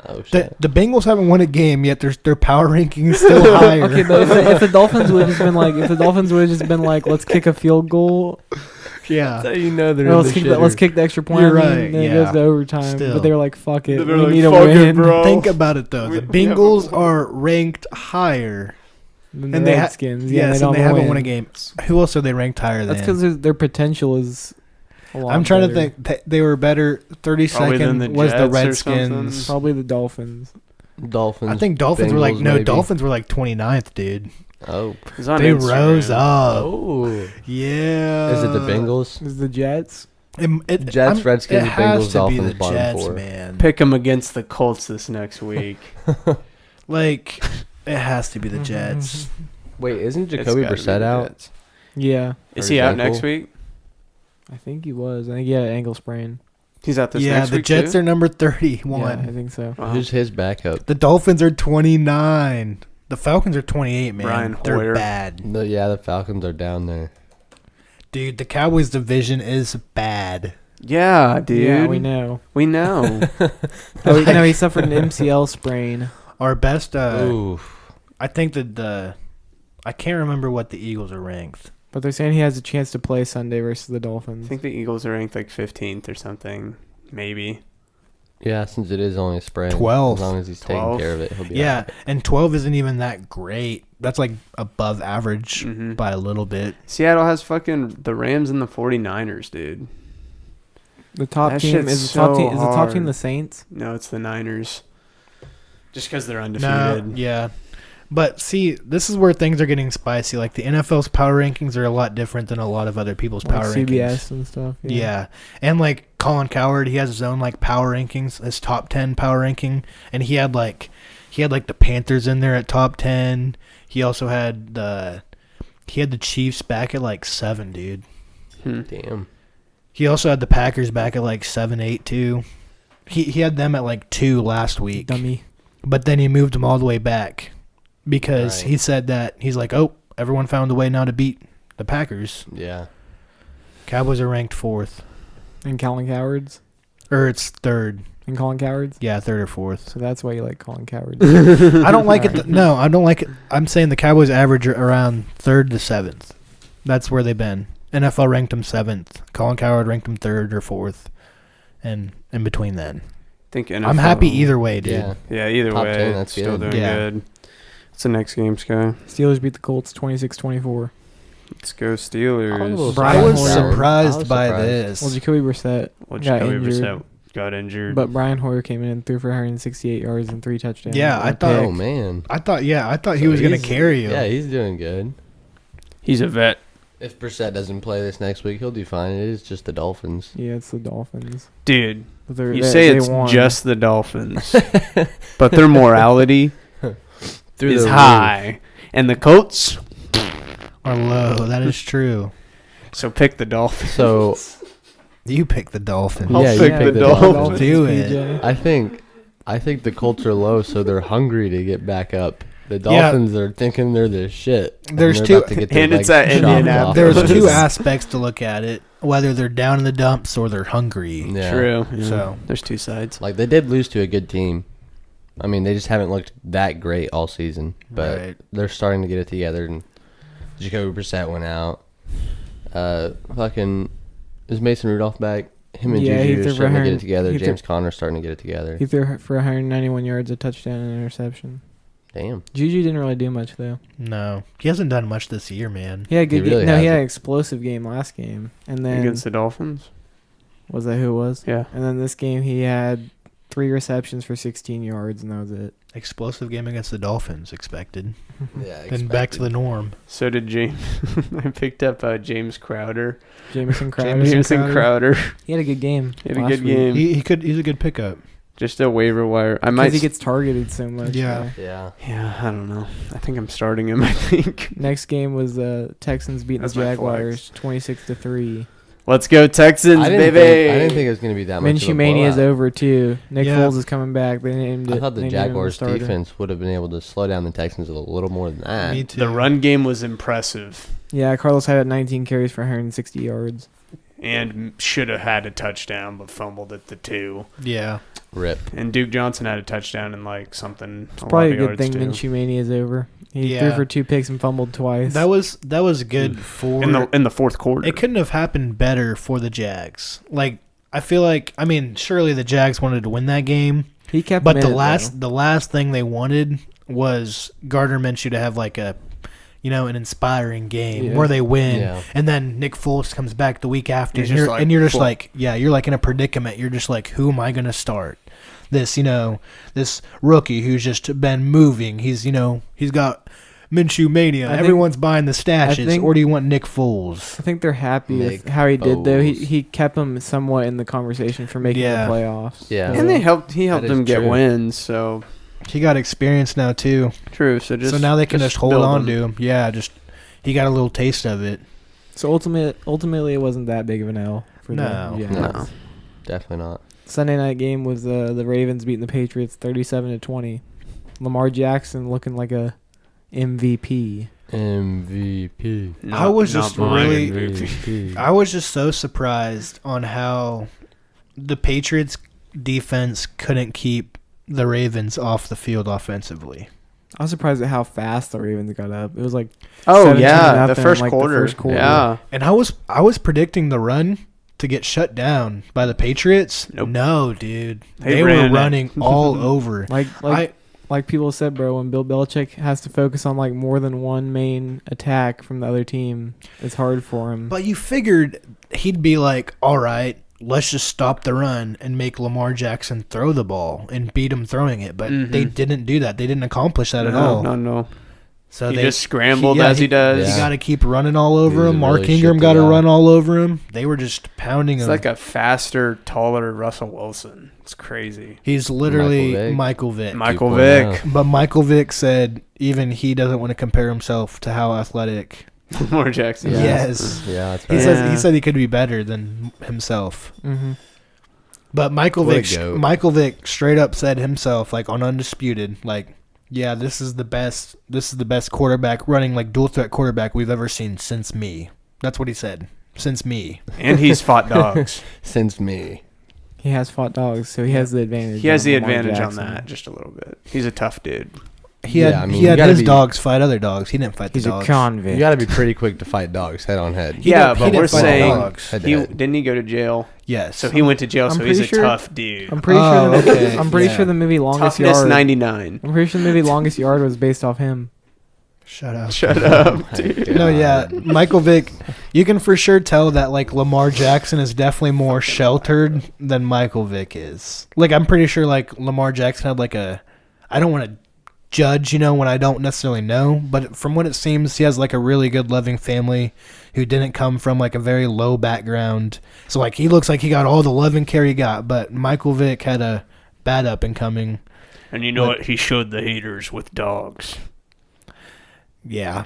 Oh shit. The Bengals haven't won a game yet. Their power ranking is still higher. Okay, but if the Dolphins would have just been like, let's kick a field goal, yeah. That's how you know they're or in let's the kick the extra point. You're I mean, right, then it yeah. goes to overtime. Still. But they were like, fuck it, They were we like, need a "Fuck it, win. bro." Think about it though. The We haven't Bengals won. are ranked higher, Than the and they Redskins, yeah, yes, they and don't they haven't win. won a game. Who else are they ranked higher That's than? because their potential is. A lot I'm trying better. to think. They were better. Probably than 32nd the was the Jets or Redskins. something. Probably the Dolphins. Dolphins. I think Dolphins were like Bengals, maybe. Dolphins were like 29th, dude. Oh. It was on They Instagram. rose up. Oh. Yeah. Is it the Bengals? Is the Jets? Jets, Redskins, it has Bengals, to be Dolphins, the bottom Jets, four. man. Pick them against the Colts this next week. Like, it has to be the Jets. Wait, isn't It's Jacoby gotta be Brissett the out? Jets. Yeah, Is Or he out ankle? next week? I think he was. I think he had an ankle sprain. He's out this Yeah, next the week Jets too? are number Yeah, 31. I think so. Wow. Who's his backup? The Dolphins are 29. The Falcons are 28, man. Brian They're Hoyer. bad. The Falcons are down there. Dude, the Cowboys division is bad. Yeah, dude. Yeah, we know. We know. Oh, no, he suffered an MCL sprain. Our best, Ooh. I think that I can't remember what the Eagles are ranked. But they're saying he has a chance to play Sunday versus the Dolphins. I think the Eagles are ranked like 15th or something. Maybe. Yeah, since it is only a sprain. 12. As long as he's 12. taking care of it, he'll be Yeah, alright. and 12 isn't even that great. That's like above average Mhm. by a little bit. Seattle has fucking the Rams and the 49ers, dude. The top That team shit's is the top so team. Is the top hard. team the Saints? No, it's the Niners. Just because they're No, undefeated. yeah. But see, this is where things are getting spicy. Like the NFL's power rankings are a lot different than a lot of other people's Like power CBS rankings. and stuff. Yeah. And like Colin Cowherd, he has his own like power rankings, his top 10 power ranking, and he had like the Panthers in there at top 10. He also had the Chiefs back at like 7, dude. Damn. He also had the Packers back at like 7, 8 too. He had them at like 2 last week. Dummy. But then he moved them all the way back because Right. he said that he's like, oh, everyone found a way now to beat the Packers. Yeah. Cowboys are ranked 4th. And Colin Cowards. Or it's 3rd. And Colin Cowards. Yeah, 3rd or 4th. So that's why you like Colin Cowards. I don't like it. No, I don't like it. I'm saying the Cowboys average around 3rd to 7th. That's where they've been. NFL ranked them 7th. Colin Cowherd ranked them 3rd or 4th. And in between then. Think NFL. I'm happy either way, dude. Yeah. Yeah, either Top way. 10, that's still good. doing Yeah. good. What's the next game, Sky? Steelers beat the Colts 26-24. Let's go Steelers. I was Hoyer. surprised by this. Well, Jacoby Brissett Well, got Jacoby injured. Brissett got injured. But Brian Hoyer came in and threw for 168 yards and 3 touchdowns. Yeah, I thought- Oh man. I thought he So was going to he's- carry him. Yeah, he's doing good. He's a vet. If Brissett doesn't play this next week, he'll do fine. It is just the Dolphins. Yeah, it's the Dolphins. Dude, But you say it's won. just the Dolphins, but their morality Through is the high. And the Colts, Or low. That is true. so pick the Dolphins. So You pick the Dolphins. I'll yeah, you pick pick the the Dolphins. Do it. PJ. I think the Colts are low, so they're hungry to get back up. The Dolphins are thinking they're the shit. and There's they're two- about to get their and it's legs at chopped off. Indianapolis. There's two Dolphins. aspects to look at it. Whether they're down in the dumps or they're hungry. Yeah. True. Yeah. So- there's two sides. Like they did lose to a good team. I mean, they just haven't looked that great all season, but Right. they're starting to get it together. And Jacoby Brissett went out. Fucking is Mason Rudolph back? Him and Yeah, he Juju threw are for starting to get 100 it together. he James Conner's starting to get it together. He threw for 191 yards, a touchdown, and an interception. Damn. Juju didn't really do much though. No. He hasn't done much this year, man. He had a good He really game. No, he had hasn't. an explosive game last game, and then Against the Dolphins? was that who it was? Yeah. And then this game he had 3 receptions for 16 yards, and that was it. Explosive game against the Dolphins expected. Yeah. Then back to the norm. So did James. I picked up James Crowder. Jamison Crowder. Jameson Crowder. He had a good game. He had a last good week. game. He's a good pickup. Just a waiver wire. I Because might. he gets targeted so much. Yeah. Yeah. Yeah, I don't know. I think I'm starting him. I think. Next game was Texans beating That's the my Jaguars 26-3. Let's go Texans, I baby. didn't think it was going to be that much of a Minshew Mania is blowout. over too. Nick Yeah. Foles is coming back. They named it. I thought the they named him Jaguars starter. defense would have been able to slow down the Texans a little more than that. Me too. The run game was impressive Yeah, Carlos had 19 carries for 160 yards. and should have had a touchdown, but fumbled at the 2. Yeah. Rip. And Duke Johnson had a touchdown and like something. It's probably a good yards thing too. Minshew Mania is over. He Yeah. threw for 2 picks and fumbled twice. That was good for in the fourth quarter. It couldn't have happened better for the Jags. Like I feel like surely the Jags wanted to win that game, he kept. but him in it, the last thing they wanted was Gardner Minshew to have like an inspiring game Yeah. where they win, Yeah. and then Nick Foles comes back the week after, He's and just you're, like, and you're just full. like, yeah, you're like in a predicament. You're just like, who am I going to start? This rookie who's just been moving. He's got Minshew Mania. I think- Everyone's buying the stashes, think- or do you want Nick Foles? I think they're happy with Nick how he did though. Foles. He kept him somewhat in the conversation for making Yeah. the playoffs. Yeah. and he helped That is them get true. wins. So He got experience now too, true. So just so now they can just hold build on him. to him. Yeah, he got a little taste of it. So ultimately, it wasn't that big of an L for No. the Jags. No. Definitely not. Sunday night game was the Ravens beating the Patriots 37-20. Lamar Jackson looking like a MVP. MVP. Not- I was not just mine. really- MVP. I was just so surprised on how the Patriots defense couldn't keep the Ravens off the field offensively. I was surprised at how fast the Ravens got up. It was like Oh 17 yeah, nothing the first in, like, quarter. first quarter. Yeah, And I was predicting the run to get shut down by the Patriots. Nope. No, dude. They They were ran it. running all over. like people said, bro. When Bill Belichick has to focus on like more than one main attack from the other team, it's hard for him. But you figured he'd be like, all right, let's just stop the run and make Lamar Jackson throw the ball and beat him throwing it. But they didn't do that. They didn't accomplish that at all. No. So He they just scrambled as he does. You Yeah. got to keep running all over He him. Mark really Ingram shifted got to out. run all over him. They were just pounding It's him. like a faster, taller Russell Wilson. It's crazy. He's literally Michael Michael Vick. Michael 2.0. Vick. But Michael Vick said even he doesn't want to compare himself to how athletic. Lamar Jackson. Yeah. Yes. Yeah, that's He right. says Yeah. he said he could be better than himself. Mm-hmm. But Michael What a Vick, goat. Michael Vick straight up said himself, like on Undisputed, like, yeah, this is the best quarterback running like dual threat quarterback we've ever seen since me. That's what he said. Since me. And he's fought dogs. Since me. He has fought dogs, so he has the advantage. He has on the Lamar advantage Jackson. on that just a little bit. He's a tough dude. He Yeah, had I mean, he you had gotta his be- dogs fight other dogs. He didn't fight He's the a dogs. convict. You got to be pretty quick to fight dogs head on head. He Yeah, didn't- but he didn't we're fight saying dogs. Head to he head. didn't he go to jail? Yes. So he went to jail. I'm So he's a pretty sure- tough dude. I'm pretty Oh, sure. okay. I'm pretty Yeah. sure the movie Longest Toughness Yard. 99. I'm pretty sure the movie Longest Yard was based off him. Shut up. Shut up, dude. No, yeah, Michael Vick. You can for sure tell that like Lamar Jackson is definitely more sheltered than Michael Vick is. Like I'm pretty sure like Lamar Jackson had like a. I don't want to judge, when I don't necessarily know, but from what it seems, he has like a really good, loving family who didn't come from like a very low background. So like he looks like he got all the love and care he got, but Michael Vick had a bad up and coming. And you know what? He showed the haters with dogs. Yeah.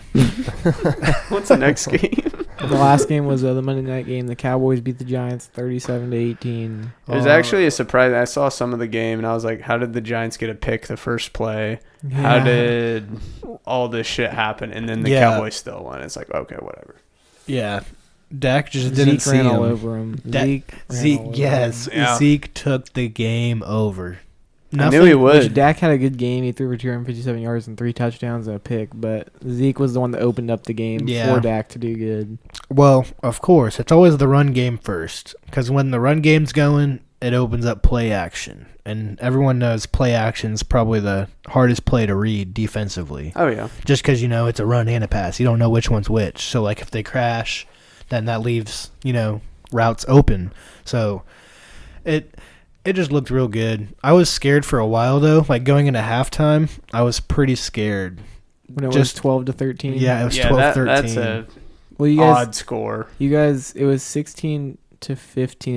What's the next game? The last game was the Monday night game. The Cowboys beat the Giants 37-18. It was actually a surprise. I saw some of the game, and I was like, how did the Giants get a pick the first play? Yeah. How did all this shit happen? And then the Cowboys still won. It's like, okay, whatever. Yeah. Dak just didn't Zeke ran see all him. over him. Zeke took the game over. I knew he would. Dak had a good game. He threw for 257 yards and 3 touchdowns and a pick, but Zeke was the one that opened up the game for Dak to do good. Well, of course. It's always the run game first, because when the run game's going, it opens up play action. And everyone knows play action's probably the hardest play to read defensively. Oh, yeah. Just because, it's a run and a pass. You don't know which one's which. So, like, if they crash, then that leaves, routes open. So, It just looked real good. I was scared for a while, though. Like, going into halftime, I was pretty scared. When it was 12-13? Yeah, it was 12-13. That's a odd score. You guys, it was 16-15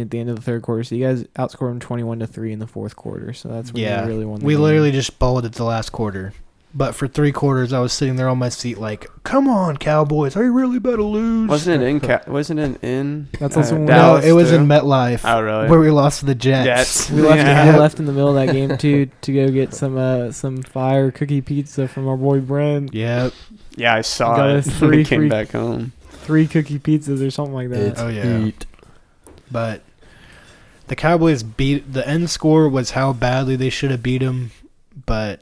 at the end of the third quarter, so you guys outscored them 21-3 in the fourth quarter, so that's when you really won the game. Literally just balled it the last quarter. But for 3 quarters, I was sitting there on my seat like, come on, Cowboys, are you really about to lose? Wasn't it in That's also no, it was in MetLife. Oh, really? Where we lost to the Jets. We left in the middle of that game, too, to go get some fire cookie pizza from our boy Brent. Yep. Yeah, I saw Got it us when we came back home. 3 cookie pizzas or something like that. Heat. But the Cowboys the end score was how badly they should have beat them, but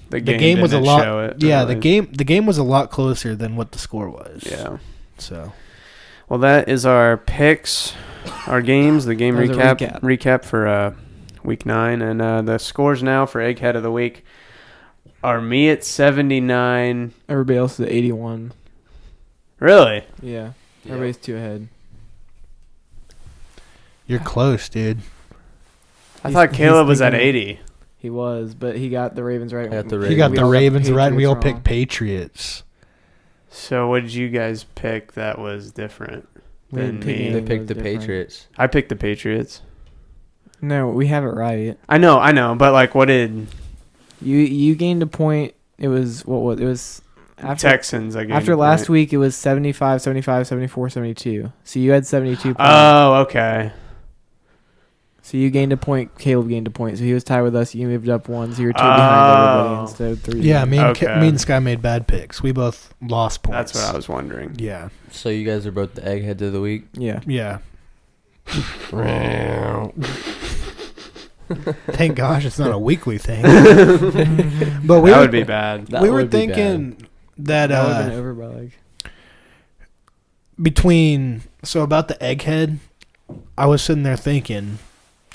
the game was a lot. Show it, the game was a lot closer than what the score was. Yeah. So, well, that is our picks, our games, the game recap for week 9, and the scores now for Egghead of the Week are me at 79. Everybody else is at 81. Really? Yeah. Everybody's 2 ahead. You're close, dude. I thought Caleb was at 80. He was, but he got the Ravens right. He got the Ravens right, and we all picked Patriots. So what did you guys pick that was different than me? They picked the Patriots. I picked the Patriots. No, we have it right. I know, but like, what did you gained a point? It was it was after Texans. I gained after a last point. week. It was 75, 75, 74, 72. So you had 72 points. Oh, okay. So you gained a point. Caleb gained a point. So he was tied with us. You moved up 1, so you're 2 behind everybody instead of 3. Yeah, me and Sky made bad picks. We both lost points. That's what I was wondering. Yeah. So you guys are both the Eggheads of the Week? Yeah. Yeah. Thank gosh it's not a weekly thing. But that would be bad. We were thinking that would have been over by like about the Egghead, I was sitting there thinking,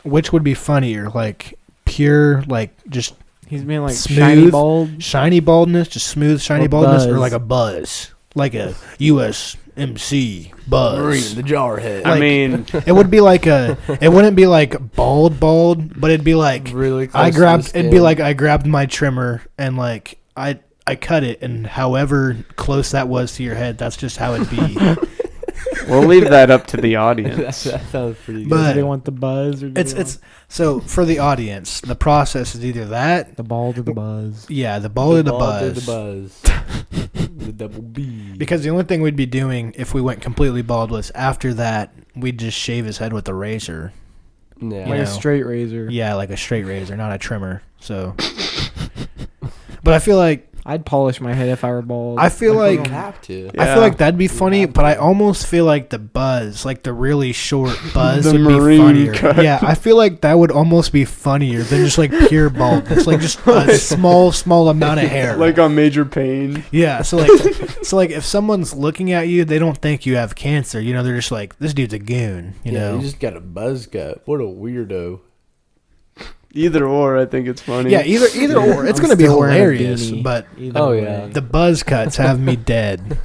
which would be funnier, like pure, like just he's being like smooth, shiny baldness, just smooth, shiny baldness, buzz. or like a buzz, like a USMC buzz. Marine the Jarhead. Like, I mean, it would be like it wouldn't be like bald, but it'd be like really close it'd be like I grabbed my trimmer and like I cut it, and however close that was to your head, that's just how it'd be. we'll leave that up to the audience. that sounds pretty good. But do they want the buzz or so for the audience, the process is either that, the bald or the buzz. Yeah, the bald or the buzz. The buzz. The double B. Because the only thing we'd be doing if we went completely bald was after that we'd just shave his head with a razor. Yeah. Like a straight razor. Yeah, like a straight razor, not a trimmer. So, but I feel like I'd polish my head if I were bald. I feel like you don't have to. I feel like that'd be funny, but I almost feel like the buzz, like the really short buzz, The would be marine funnier. cut. Yeah, I feel like that would almost be funnier than just like pure baldness, like just a small amount of hair. Like on Major Payne. Yeah, so like if someone's looking at you, they don't think you have cancer. They're just like, this dude's a goon. You know, you just got a buzz cut. What a weirdo. Either or, I think it's funny. Yeah, either or. It's I'm going to be still wearing a hilarious, beanie. but Either way. the buzz cuts have me dead.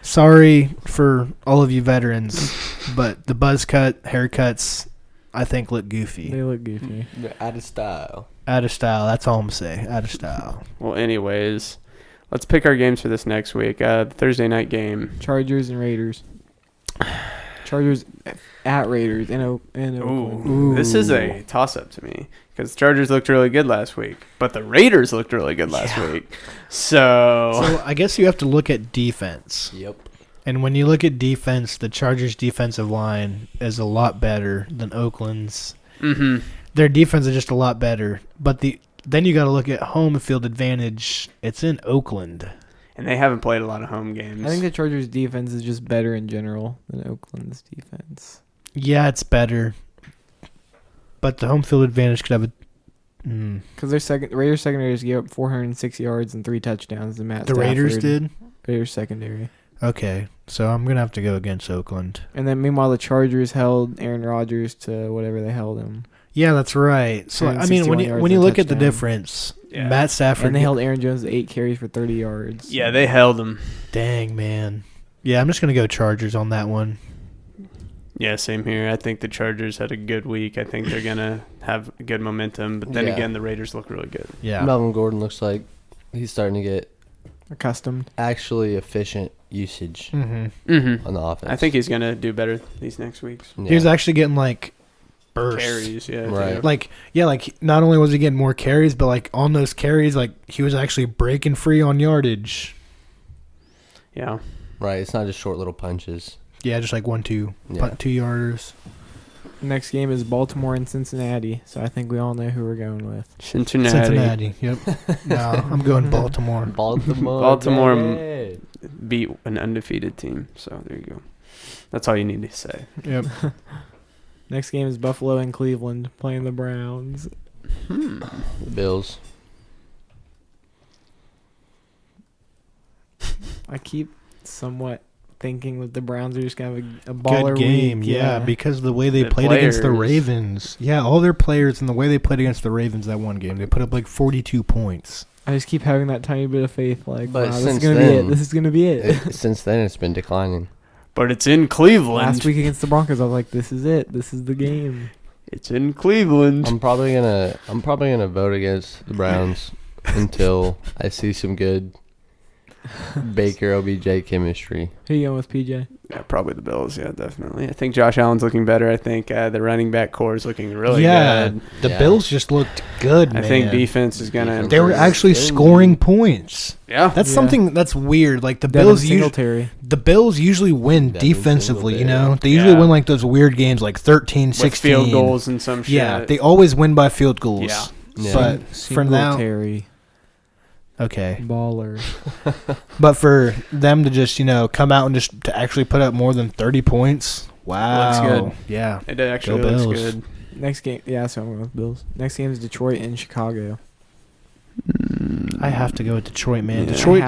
Sorry for all of you veterans, but the buzz cut haircuts, I think, look goofy. They look goofy. They're out of style. Out of style. That's all I'm saying. Out of style. Well, anyways, let's pick our games for this next week. The Thursday night game. Chargers and Raiders. Chargers at Raiders in Oakland. Ooh, this is a toss-up to me because Chargers looked really good last week, but the Raiders looked really good last week. So I guess you have to look at defense. Yep. And when you look at defense, the Chargers' defensive line is a lot better than Oakland's. Mm-hmm. Their defense is just a lot better. But then you got to look at home field advantage. It's in Oakland. And they haven't played a lot of home games. I think the Chargers' defense is just better in general than Oakland's defense. Yeah, it's better. But the home field advantage could have a... Because Raiders secondary just gave up 406 yards and 3 touchdowns to Matt The Stafford. Raiders did? Raiders secondary. Okay, so I'm going to have to go against Oakland. And then meanwhile, the Chargers held Aaron Rodgers to whatever they held him. Yeah, that's right. So, I mean, when you look at the difference, Matt Stafford... And they held Aaron Jones to 8 carries for 30 yards. Yeah, they held him. Dang, man. Yeah, I'm just going to go Chargers on that one. Yeah, same here. I think the Chargers had a good week. I think they're going to have good momentum. But then again, the Raiders look really good. Yeah. Melvin Gordon looks like he's starting to get accustomed. Actually efficient usage on the offense. I think he's going to do better these next weeks. Yeah. He was actually getting, like, bursts. Carries, yeah. Right. Like not only was he getting more carries, but, like, on those carries, like, he was actually breaking free on yardage. Yeah. Right. It's not just short little punches. Yeah, just like 1-2 2-yarders. Next game is Baltimore and Cincinnati, so I think we all know who we're going with. Cincinnati. Yep. No, I'm going Baltimore. Baltimore beat an undefeated team, so there you go. That's all you need to say. Yep. Next game is Buffalo and Cleveland playing the Browns. The Bills. I keep somewhat thinking that the Browns are just going to have a baller good game, week. yeah, because the way they played against the Ravens. Yeah, all their players and the way they played against the Ravens that one game, they put up like 42 points. I just keep having that tiny bit of faith, like, but wow, this is going to be it. This is going to be it. Since then, it's been declining. But it's in Cleveland. Last week against the Broncos, I was like, this is it. This is the game. It's in Cleveland. I'm probably gonna vote against the Browns until I see some good Baker OBJ chemistry. Who you going with, PJ? Yeah, probably the Bills. Yeah, definitely. I think Josh Allen's looking better. I think the running back core is looking really good. The Bills just looked good, man. I think defense is going to... They were actually scoring points. Yeah. That's something that's weird. Like the Devin Bills usually win defensively, you know? They usually win like those weird games like 13, 16. With field goals and some shit. Yeah, they always win by field goals. Yeah. But for now... Okay. Baller. But for them to just, come out and just to actually put up more than 30 points, wow. Looks good. Yeah. It actually looks good. Next game, so I'm going with Bills. Next game is Detroit and Chicago. I have to go with Detroit, man. Yeah. Detroit,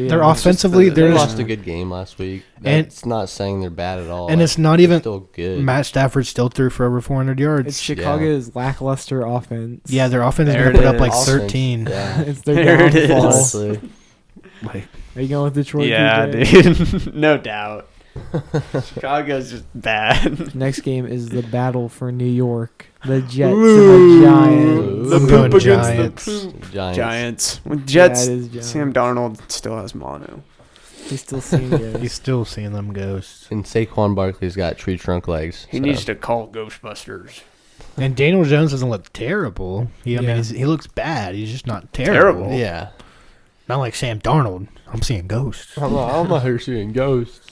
they're offensively, they lost a good game last week. And it's not saying they're bad at all. And it's not even still good. Matt Stafford still threw for over 400 yards. It's Chicago's lackluster offense. Yeah, their offense is going to put up like 13. Yeah. It's their downfall. Like, are you going with Detroit? Yeah, PJ? dude. No doubt. Chicago's just bad. Next game is the battle for New York. The Jets and the Giants. The poop against Giants. the poop. Giants. With Jets, Giants. Sam Darnold still has mono. He's still seeing ghosts. He's still seeing them ghosts. And Saquon Barkley's got tree trunk legs. He needs to call Ghostbusters. And Daniel Jones doesn't look terrible. I mean, he looks bad. He's just not terrible. Yeah. Not like Sam Darnold. I'm seeing ghosts. I'm out here seeing ghosts.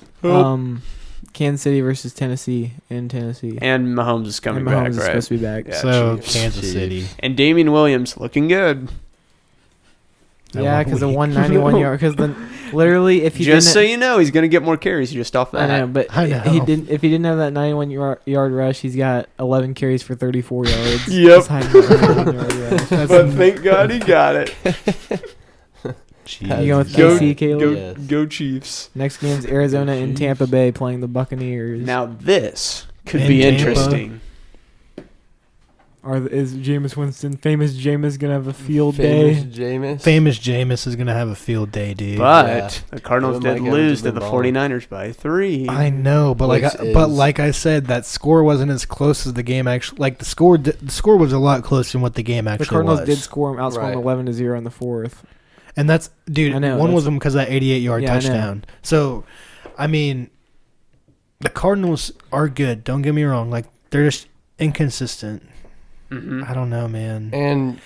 Kansas City versus Tennessee in Tennessee. And Mahomes is coming back, right? Supposed to be back. Yeah, so, Kansas City. And Damian Williams looking good. Yeah, because the 191 yard. Because literally, if he just so you know, he's going to get more carries just off that. I know, but he didn't. If he didn't have that 91 yard rush, he's got 11 carries for 34 yards. Yep. But thank God he got it. You going with KC, Caleb? Go Chiefs. Next game's Arizona and Tampa Bay playing the Buccaneers. Now this could be interesting. Is Jameis Winston, famous Jameis, gonna have a field day? Famous Jameis is gonna have a field day, dude. But the Cardinals did lose to the 49ers by 3. I know, but like I said, that score wasn't as close as the game actually. Like the score was a lot closer than what the game actually was. The Cardinals did outscore them 11-0 in the fourth. And that's, dude, one was them because of that 88-yard touchdown. So, I mean, the Cardinals are good. Don't get me wrong. Like, they're just inconsistent. Mm-hmm. I don't know, man. And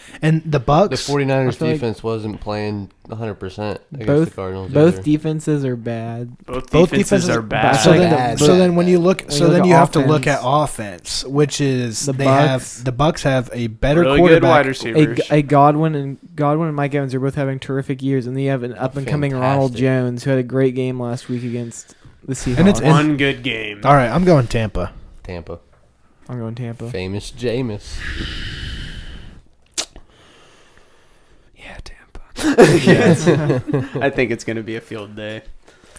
the Bucs, the 49ers defense wasn't playing 100% against the Cardinals. Both defenses are bad. Both defenses are bad. So then when you look, you have to look at offense, which is the Bucs have a better really quarterback, good wide receivers. A Godwin and Mike Evans are both having terrific years, and then you have an up and coming Ronald Jones who had a great game last week against the Seahawks. And it's one good game. All right, I'm going Tampa. I'm going Tampa. Famous Jameis. Yeah, Tampa. I think it's going to be a field day.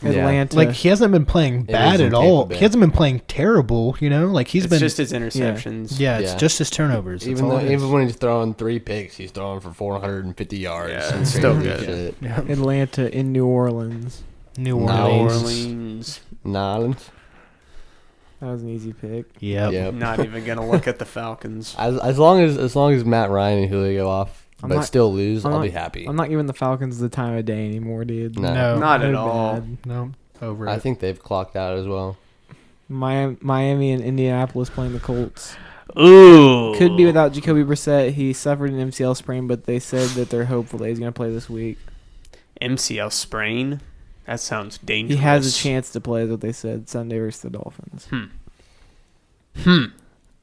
Atlanta. Like, he hasn't been playing bad at all. He hasn't been playing terrible, you know? Like, it's just his interceptions. Yeah, it's just his turnovers. Even when he's throwing 3 picks, he's throwing for 450 yards. Yeah, it's still good. Yeah. Atlanta in New Orleans. New Orleans. That was an easy pick. Yep. Not even going to look at the Falcons. As long as Matt Ryan and Julio go off, still lose, I'll be happy. I'm not giving the Falcons the time of day anymore, dude. No, not at all. No, over it. I think they've clocked out as well. Miami and Indianapolis playing the Colts. Ooh. Could be without Jacoby Brissett. He suffered an MCL sprain, but they said that they're hopeful that he's going to play this week. MCL sprain? That sounds dangerous. He has a chance to play, is what they said, Sunday versus the Dolphins.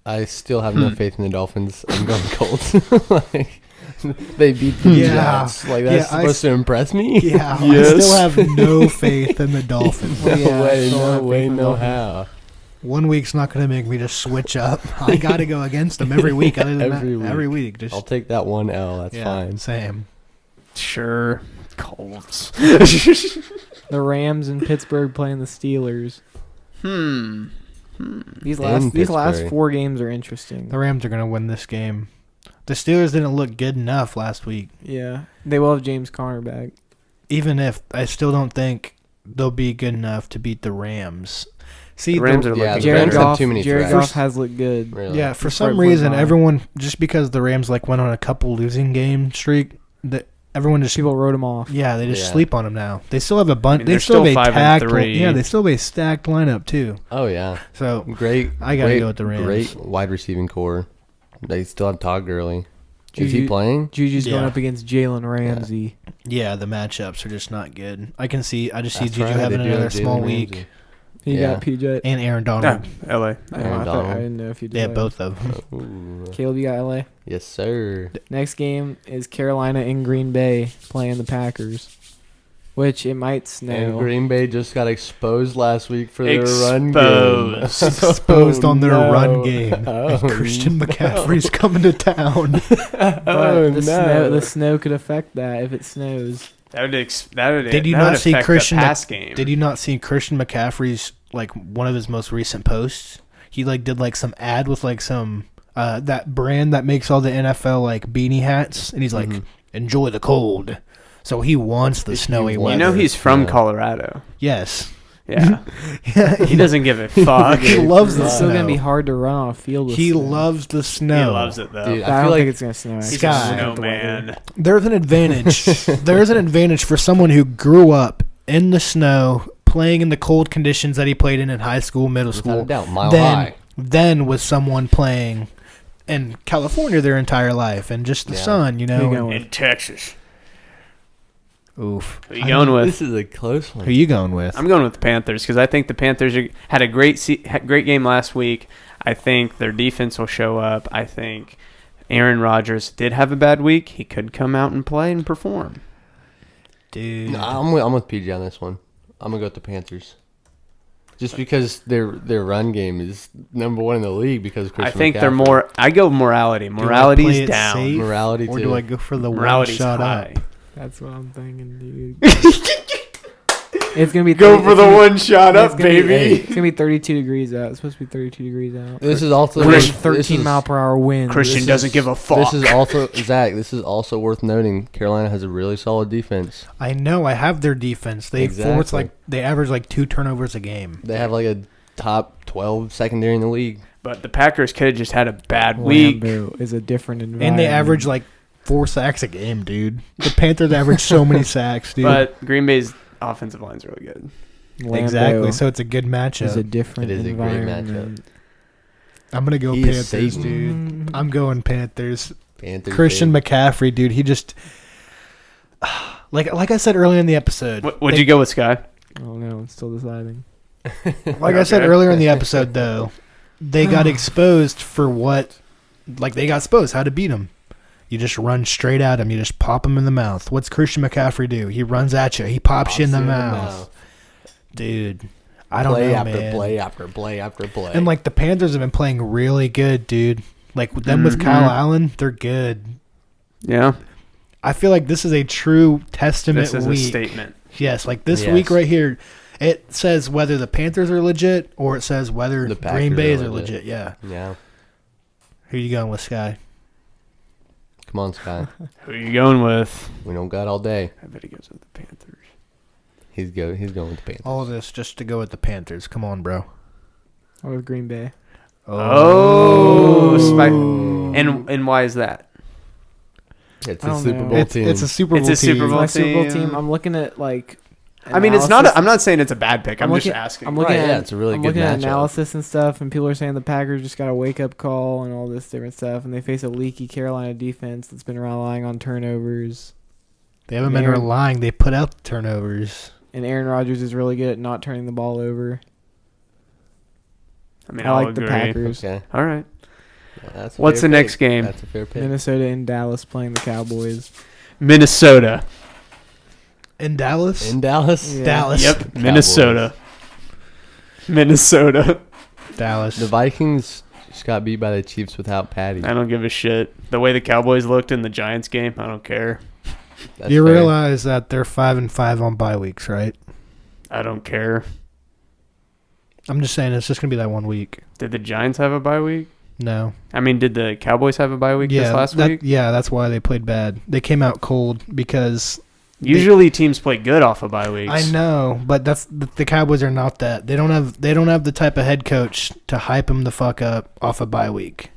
I still have no faith in the Dolphins. I'm going Colts. They beat the Jets. Like, that's supposed to impress me? Yeah. Yes. I still have no faith in the Dolphins. No way, no how. 1 week's not going to make me just switch up. I got to go against them every week. Every week. Just, I'll take that 1 L. That's fine. Same. Sure. Colts. The Rams in Pittsburgh playing the Steelers. These last 4 games are interesting. The Rams are going to win this game. The Steelers didn't look good enough last week. Yeah. They will have James Conner back. Even if I still don't think they'll be good enough to beat the Rams. See, the Rams are looking Jared Goff, too many Jared Goff has looked good. Really? Yeah, for some reason, everyone, just because the Rams went on a couple losing game streak, that everyone just people wrote them off. Yeah, they just sleep on them now. They still have a bunch. They still have a stacked. They still have a stacked lineup too. Oh yeah. So great. I gotta go with the Rams. Great wide receiving core. They still have Todd Gurley. Is he playing? Juju's going up against Jalen Ramsey. Yeah, the matchups are just not good. I just see Juju having another small week. You got PJ and Aaron Donald. LA. I didn't know if you did. Yeah, both of them. Caleb, you got LA? Yes, sir. Next game is Carolina and Green Bay playing the Packers, which it might snow. And Green Bay just got exposed last week for their run game. Exposed on their run game. Christian McCaffrey's coming to town. The snow could affect that if it snows. Did you not see Christian McCaffrey's one of his most recent posts? He did some ad with some that brand that makes all the NFL beanie hats, and he's enjoy the cold. So he wants the snowy weather. You know he's from Colorado. Yes. Yeah. He doesn't give a fuck. He loves the snow. It's still going to be hard to run on a field with snow. Loves the snow. He loves it, though. Dude, I don't think it's going to snow. He's a snowman. There's an advantage. There's an advantage for someone who grew up in the snow, playing in the cold conditions that he played in high school, middle school. Without a doubt, mile high. Then with someone playing in California their entire life and just the sun, In Texas. Oof. Who are you going with? This is a close one. Who are you going with? I'm going with the Panthers because I think the Panthers had a great game last week. I think their defense will show up. I think Aaron Rodgers did have a bad week. He could come out and play and perform. Dude. No, I'm with PG on this one. I'm going to go with the Panthers. Just because their run game is number 1 in the league because of Christian think McCaffrey. they're more. I go morality. Morality's down. Safe, Morality or too. do I go for the Morality's one shot high. up? That's what I'm thinking, dude. It's gonna be Go for the one shot it's up, gonna be- baby. It's gonna be 32 degrees out. It's supposed to be 32 degrees out. This is also With Christian- 13 mile per hour wind. Christian doesn't give a fuck. This is also Zach. This is also worth noting. Carolina has a really solid defense. I know. I have their defense. They Exactly. they average like 2 turnovers a game. They have like a top 12 secondary in the league. But the Packers could have just had a bad week. Lambeau is a different environment. And they average like 4 sacks a game, dude. The Panthers average so many sacks, dude. But Green Bay's offensive line's really good. Lambeau exactly. So it's a good is a matchup. different It is a great environment. I'm gonna go He is Panthers, Satan. dude. I'm going Panthers. Panthers, Christian baby. McCaffrey, dude. He just like I said earlier in the episode. What'd you go with, Sky? Oh no, I'm still deciding. Like I said Okay. earlier in the episode, though, they got exposed for what, like they got exposed how to beat him. You just run straight at him. You just pop him in the mouth. What's Christian McCaffrey do? He runs at you. He pops you in the mouth. Dude, I don't play know, after man. play after play after play. And like the Panthers have been playing really good, dude. Like with them with Kyle Allen, they're good. Yeah. I feel like this is a true testament This is week. a statement. Yes, like this Yes. week right here, it says whether the Panthers are legit or it says whether The Green Packers Bay are are legit. legit. Yeah. yeah, Who you going with, Sky? come on, Sky. Who are you going with? We don't got all day. I bet he goes with the Panthers. He's going with the Panthers. All this just to go with the Panthers. Come on, bro. Or with Green Bay. Oh, and why is that? It's I a don't Super know. Bowl It's team. a Super Bowl It's a team. Super Bowl My Super Bowl team. team. I'm looking at like. I mean, it's not. analysis. I'm not saying it's a bad pick. I'm just looking- asking. I'm looking Right, at yeah, it's a really I'm good looking at matchup. analysis and stuff, and people are saying the Packers just got a wake up call and all this different stuff, and they face a leaky Carolina defense that's been relying on turnovers. They haven't been Aaron- relying. They put out the turnovers. And Aaron Rodgers is really good at not turning the ball over. I mean, I I'll like the agree. Packers. Okay. All right. Yeah, that's a What's fair the next pick. game? That's a fair pick. Minnesota and Dallas playing the Cowboys. Minnesota. In Dallas? In Dallas? Yeah. Dallas. Yep. Minnesota. Minnesota. Dallas. The Vikings just got beat by the Chiefs without Patty. I don't give a shit. The way the Cowboys looked in the Giants game, I don't care. That's You fair. realize that they're 5-5 on bye weeks, right? I don't care. I'm just saying it's just gonna be that 1 week. Did the Giants have a bye week? No. I mean, did the Cowboys have a bye week this last week? Yeah, that's why they played bad. They came out cold because Usually teams play good off of bye weeks. I know, but that's the Cowboys are not that. They don't have the type of head coach to hype them the fuck up off a bye week.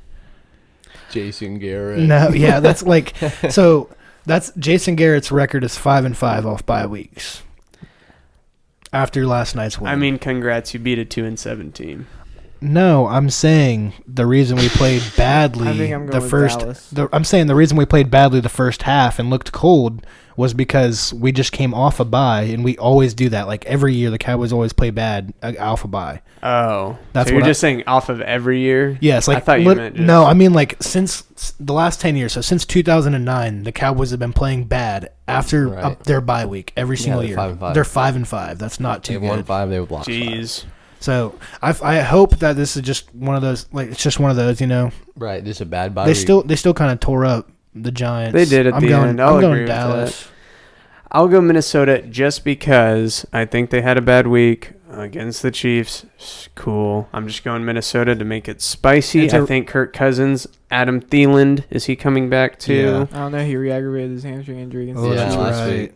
Jason Garrett. No, yeah, that's like so. That's Jason Garrett's record is 5-5 off bye weeks. After last night's win. I mean, congrats, you beat a 2-7 team. no, I'm saying the reason we played badly I think I'm going the with first. Dallas. I'm saying the reason we played badly the first half and looked cold was because we just came off a bye, and we always do that. Like every year, the Cowboys always play bad off a bye. Oh. That's so you're what just saying off of every year? Yes, like I thought you meant just... no. I mean like since the last 10 years. So since 2009, the Cowboys have been playing bad after Right. their bye week every single they're year. 5-5. They're 5-5. That's not They too won good. 5, they would lost 5. Jeez. So I hope that this is just one of those. Like it's just one of those. You know, Right, just a bad bye they week. still kind of tore up the Giants. They did at I'm the going, end. I'll I'm agree going with Dallas. I'll go Minnesota just because I think they had a bad week against the Chiefs. Cool. I'm just going Minnesota to make it spicy. I think Kirk Cousins, Adam Thielen, is he coming back too? I don't know. He re-aggravated his hamstring injury against Oh, the Yeah, that's Chiefs. last right. week.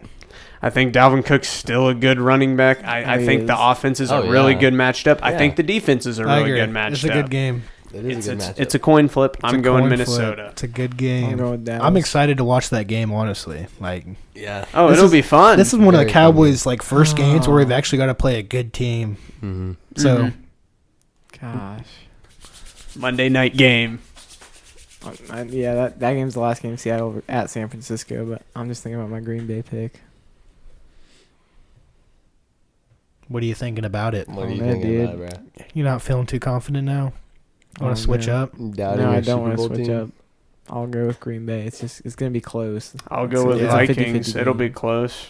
I think Dalvin Cook's still a good running back. I He think the is. offenses are Oh, really yeah. good matched up. I Yeah. think the defenses are I really agree. good matched It's a up. good game. It is a good matchup. It's a coin flip. It's I'm a going coin Minnesota. flip. It's a good I'm game. going with Dallas. I'm excited to watch that game. Honestly, like yeah. Oh, This it'll is- be fun. this is one of Very the fun Cowboys' like first games where Oh. we've actually got to play a good team. Mm-hmm. So Mhm. Gosh. Monday night game. Yeah, that game's the last game Seattle at San Francisco, but I'm just thinking about my Green Bay pick. what are you thinking about it? What are you Oh, man, thinking dude. about, bro? You're not feeling too confident now? Want Oh, to switch man. up? Doubting No, your I don't Super want to Bowl switch team? up. I'll go with Green Bay. It's gonna be close. I'll go with It's a Vikings. 50-50 It'll game. be close.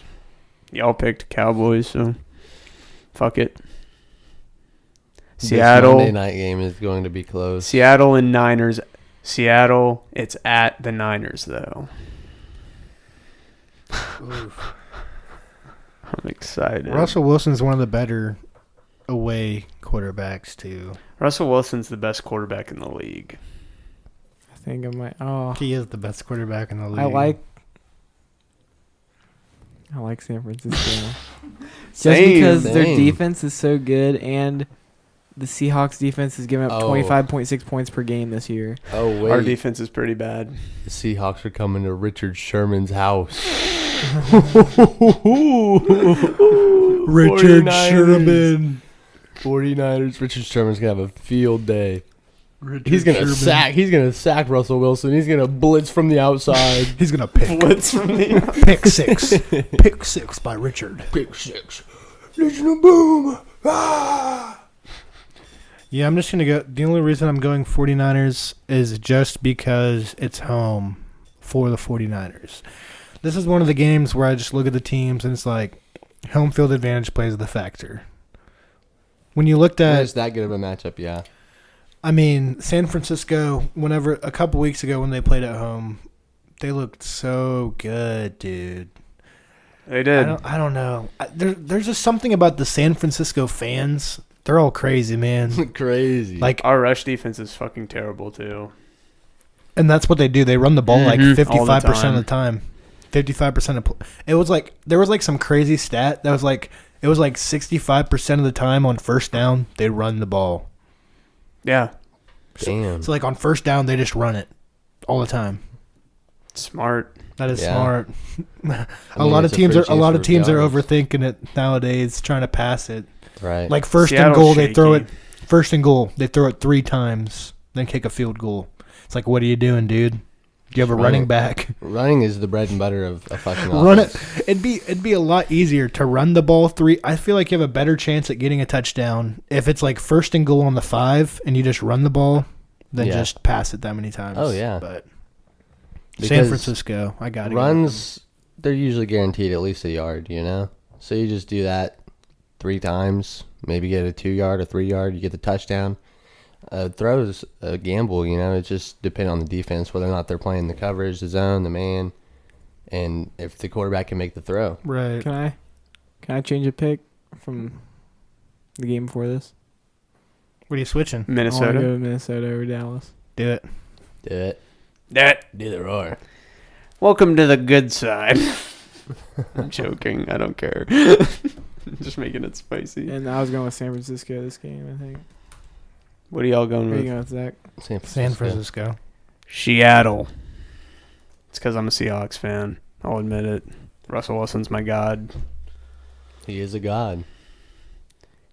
Y'all picked Cowboys, so fuck it. This Seattle. Monday night game is going to be close. Seattle and Niners. Seattle, it's at the Niners, though. I'm I'm excited. Russell Wilson's one of the better away quarterbacks, too. Russell Wilson's the best quarterback in the league. I think I might. Oh, He is the best quarterback in the league. I like San Francisco. Just Same. because their Same. defense is so good and the Seahawks defense is giving up 25.6 points per game this year. Oh, wait. Our defense is pretty bad. The Seahawks are coming to Richard Sherman's house. Richard 49ers. Sherman. 49ers. Richard Sherman's going to have a field day. Richard He's gonna Sherman. He's gonna sack Russell Wilson. He's gonna blitz from the outside. He's going to pick. Blitz from the Pick six. Pick six by Richard. Pick six. Listen to boom. Ah! Yeah, I'm just going to go. The only reason I'm going 49ers is just because it's home for the 49ers. This is one of the games where I just look at the teams and it's like home field advantage plays the factor. When you looked at, It's that good of a matchup, yeah. I mean, San Francisco, a couple weeks ago when they played at home, they looked so good, dude. They did. I don't know. There's just something about the San Francisco fans. They're all crazy, man. Crazy. Like, Our rush defense is fucking terrible too. and that's what they do. They run the ball like Mhm. 55% of the time. 55% of it was like there was like some crazy stat that was like it was like 65% of the time on first down they run the ball. Yeah, damn. So like on first down they just run it all the time. smart. That is Yeah. smart. I a mean, lot it's of a teams free are chance for yards. overthinking it nowadays, trying to pass it. Right. Like first and Seattle's goal, they throw it. shaky. First and goal, they throw it 3 times, then kick a field goal. It's like, what are you doing, dude? Do you have a Run running it. back? Running is the bread and butter of a fucking Run it. offense. It'd be a lot easier to run the ball 3. I feel like you have a better chance at getting a touchdown if it's like first and goal on the 5 and you just run the ball than Yeah. just pass it that many times. Oh, yeah. But San Because Francisco, I got it. runs, they're usually guaranteed at least a yard, you know? So you just do that 3 times, maybe get a 2-yard or 3-yard, you get the touchdown. Throws a gamble, you know? It just depends on the defense, whether or not they're playing the coverage, the zone, the man, and if the quarterback can make the throw. Right. Can I change a pick from the game before this? What are you switching? I want to Minnesota. go with Minnesota over Dallas. Do it. Do it. That. Do the roar. Welcome to the good side. I'm joking. I don't care. Just making it spicy. And I was going with San Francisco this game, I think. What are y'all going Where are you with? going with Zach? San Francisco. Seattle. It's because I'm a Seahawks fan. I'll admit it. Russell Wilson's my god. He is a god.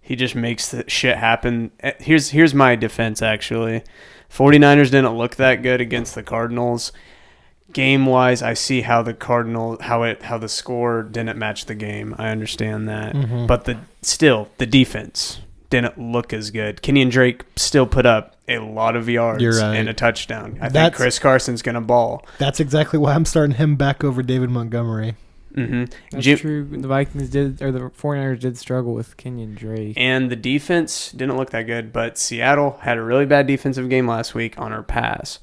He just makes the shit happen. Here's my defense, actually. 49ers didn't look that good against the Cardinals. Game-wise, I see how the how the score didn't match the game. I understand that. Mhm. But the defense didn't look as good. Kenyon Drake still put up a lot of yards You're right. and a touchdown. I think That's- Chris Carson's going to ball. That's exactly why I'm starting him back over David Montgomery. Mm-hmm. That's true. The Vikings did, or the 49ers did struggle with Kenyon Drake. And the defense didn't look that good, but Seattle had a really bad defensive game last week on our pass.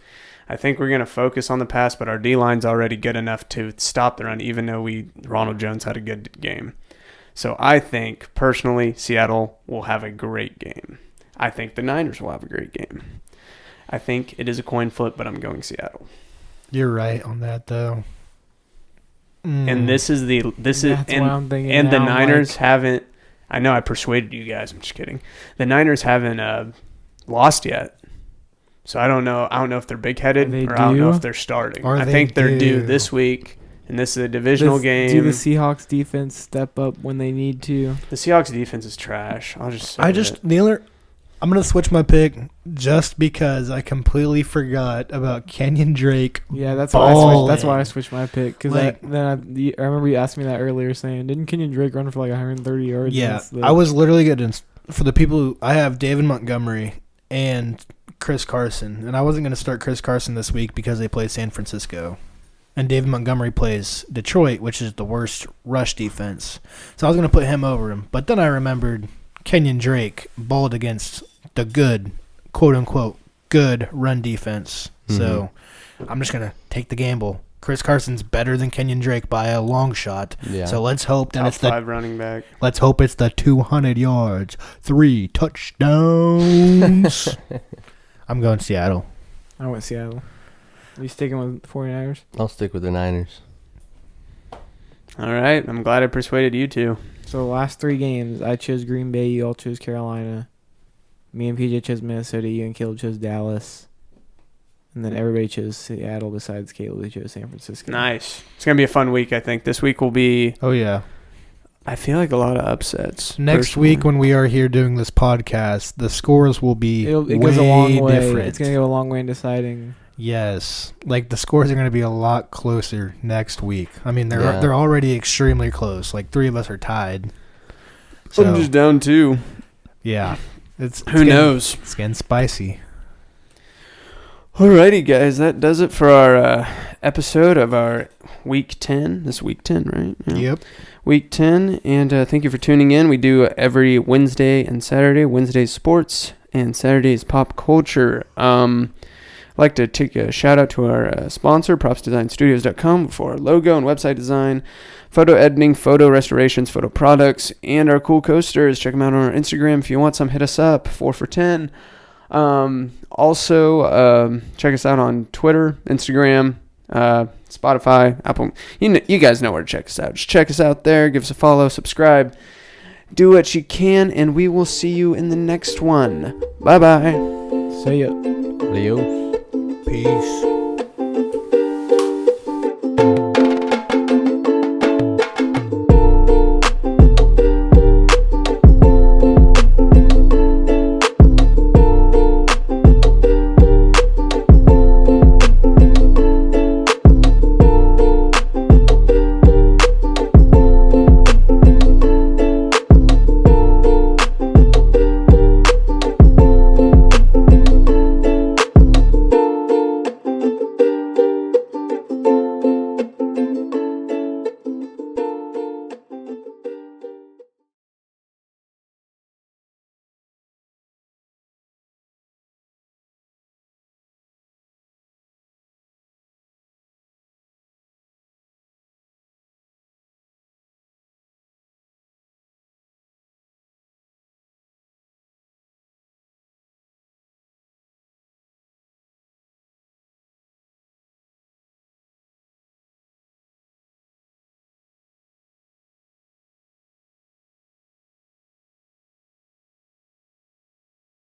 I think we're going to focus on the pass, but our D-line's already good enough to stop the run, even though Ronald Jones had a good game. So I think, personally, Seattle will have a great game. I think the Niners will have a great game. I think it is a coin flip, but I'm going Seattle. You're right on that, though. And this is That's what I'm thinking and the now, Niners like- haven't. I know I persuaded you guys. I'm just kidding. The Niners haven't lost yet, so I don't know. I don't know if they're big headed They or I don't know do? if they're starting. Or I they think they're due do. this week, and this is a divisional game. Do the Seahawks defense step up when they need to? The Seahawks defense is trash. I'll just say I'm going to switch my pick just because I completely forgot about Kenyon Drake. Yeah, that's why I Balling. switched my pick. Because Like- I remember you asked me that earlier, saying, "Didn't Kenyon Drake run for like 130 yards?" Yeah, against the-" I was literally getting for the people who I have David Montgomery and Chris Carson, and I wasn't going to start Chris Carson this week because they play San Francisco, and David Montgomery plays Detroit, which is the worst rush defense. So I was going to put him over him, but then I remembered Kenyon Drake balled against the good, quote unquote, good run defense. So I'm just going to take the gamble Chris Carson's better than Kenyon Drake by a long shot. Yeah. So let's hope that Top it's the 5 running back. let's hope it's the 200 yards, 3 touchdowns. I'm going Seattle. I went Seattle. Are you sticking with 49ers? I'll stick with the Niners. All right. I'm glad I persuaded you two. So the last 3 games, I chose Green Bay. You all chose Carolina. Me and PJ chose Minnesota. You and Caleb chose Dallas. And then everybody chose Seattle besides Caleb, who chose San Francisco. Nice. It's going to be a fun week, I think. This week will be, Oh, yeah. I feel like, a lot of upsets. Next personally. week when we are here doing this podcast, the scores will be It goes a long way. different. It's going to go a long way in deciding. Yes. Like, the scores are going to be a lot closer next week. I mean, Yeah. they're already extremely close. Like, 3 of us are tied. I'm So, just down 2. yeah. It's Who knows? It's getting spicy. Alrighty, guys. That does it for our episode of our Week 10. This is Week 10, right? Yeah. Yep. Week 10. And thank you for tuning in. We do every Wednesday and Saturday. Wednesday's sports and Saturday's pop culture. I'd like to take a shout out to our sponsor, propsdesignstudios.com, for our logo and website design, photo editing, photo restorations, photo products, and our cool coasters. Check them out on our Instagram. If you want some, hit us up. 4 for 10. Also, check us out on Twitter, Instagram, Spotify, Apple. You guys know where to check us out. Just check us out there. Give us a follow, subscribe. Do what you can, and we will see you in the next one. Bye-bye. See ya. Adios. Peace.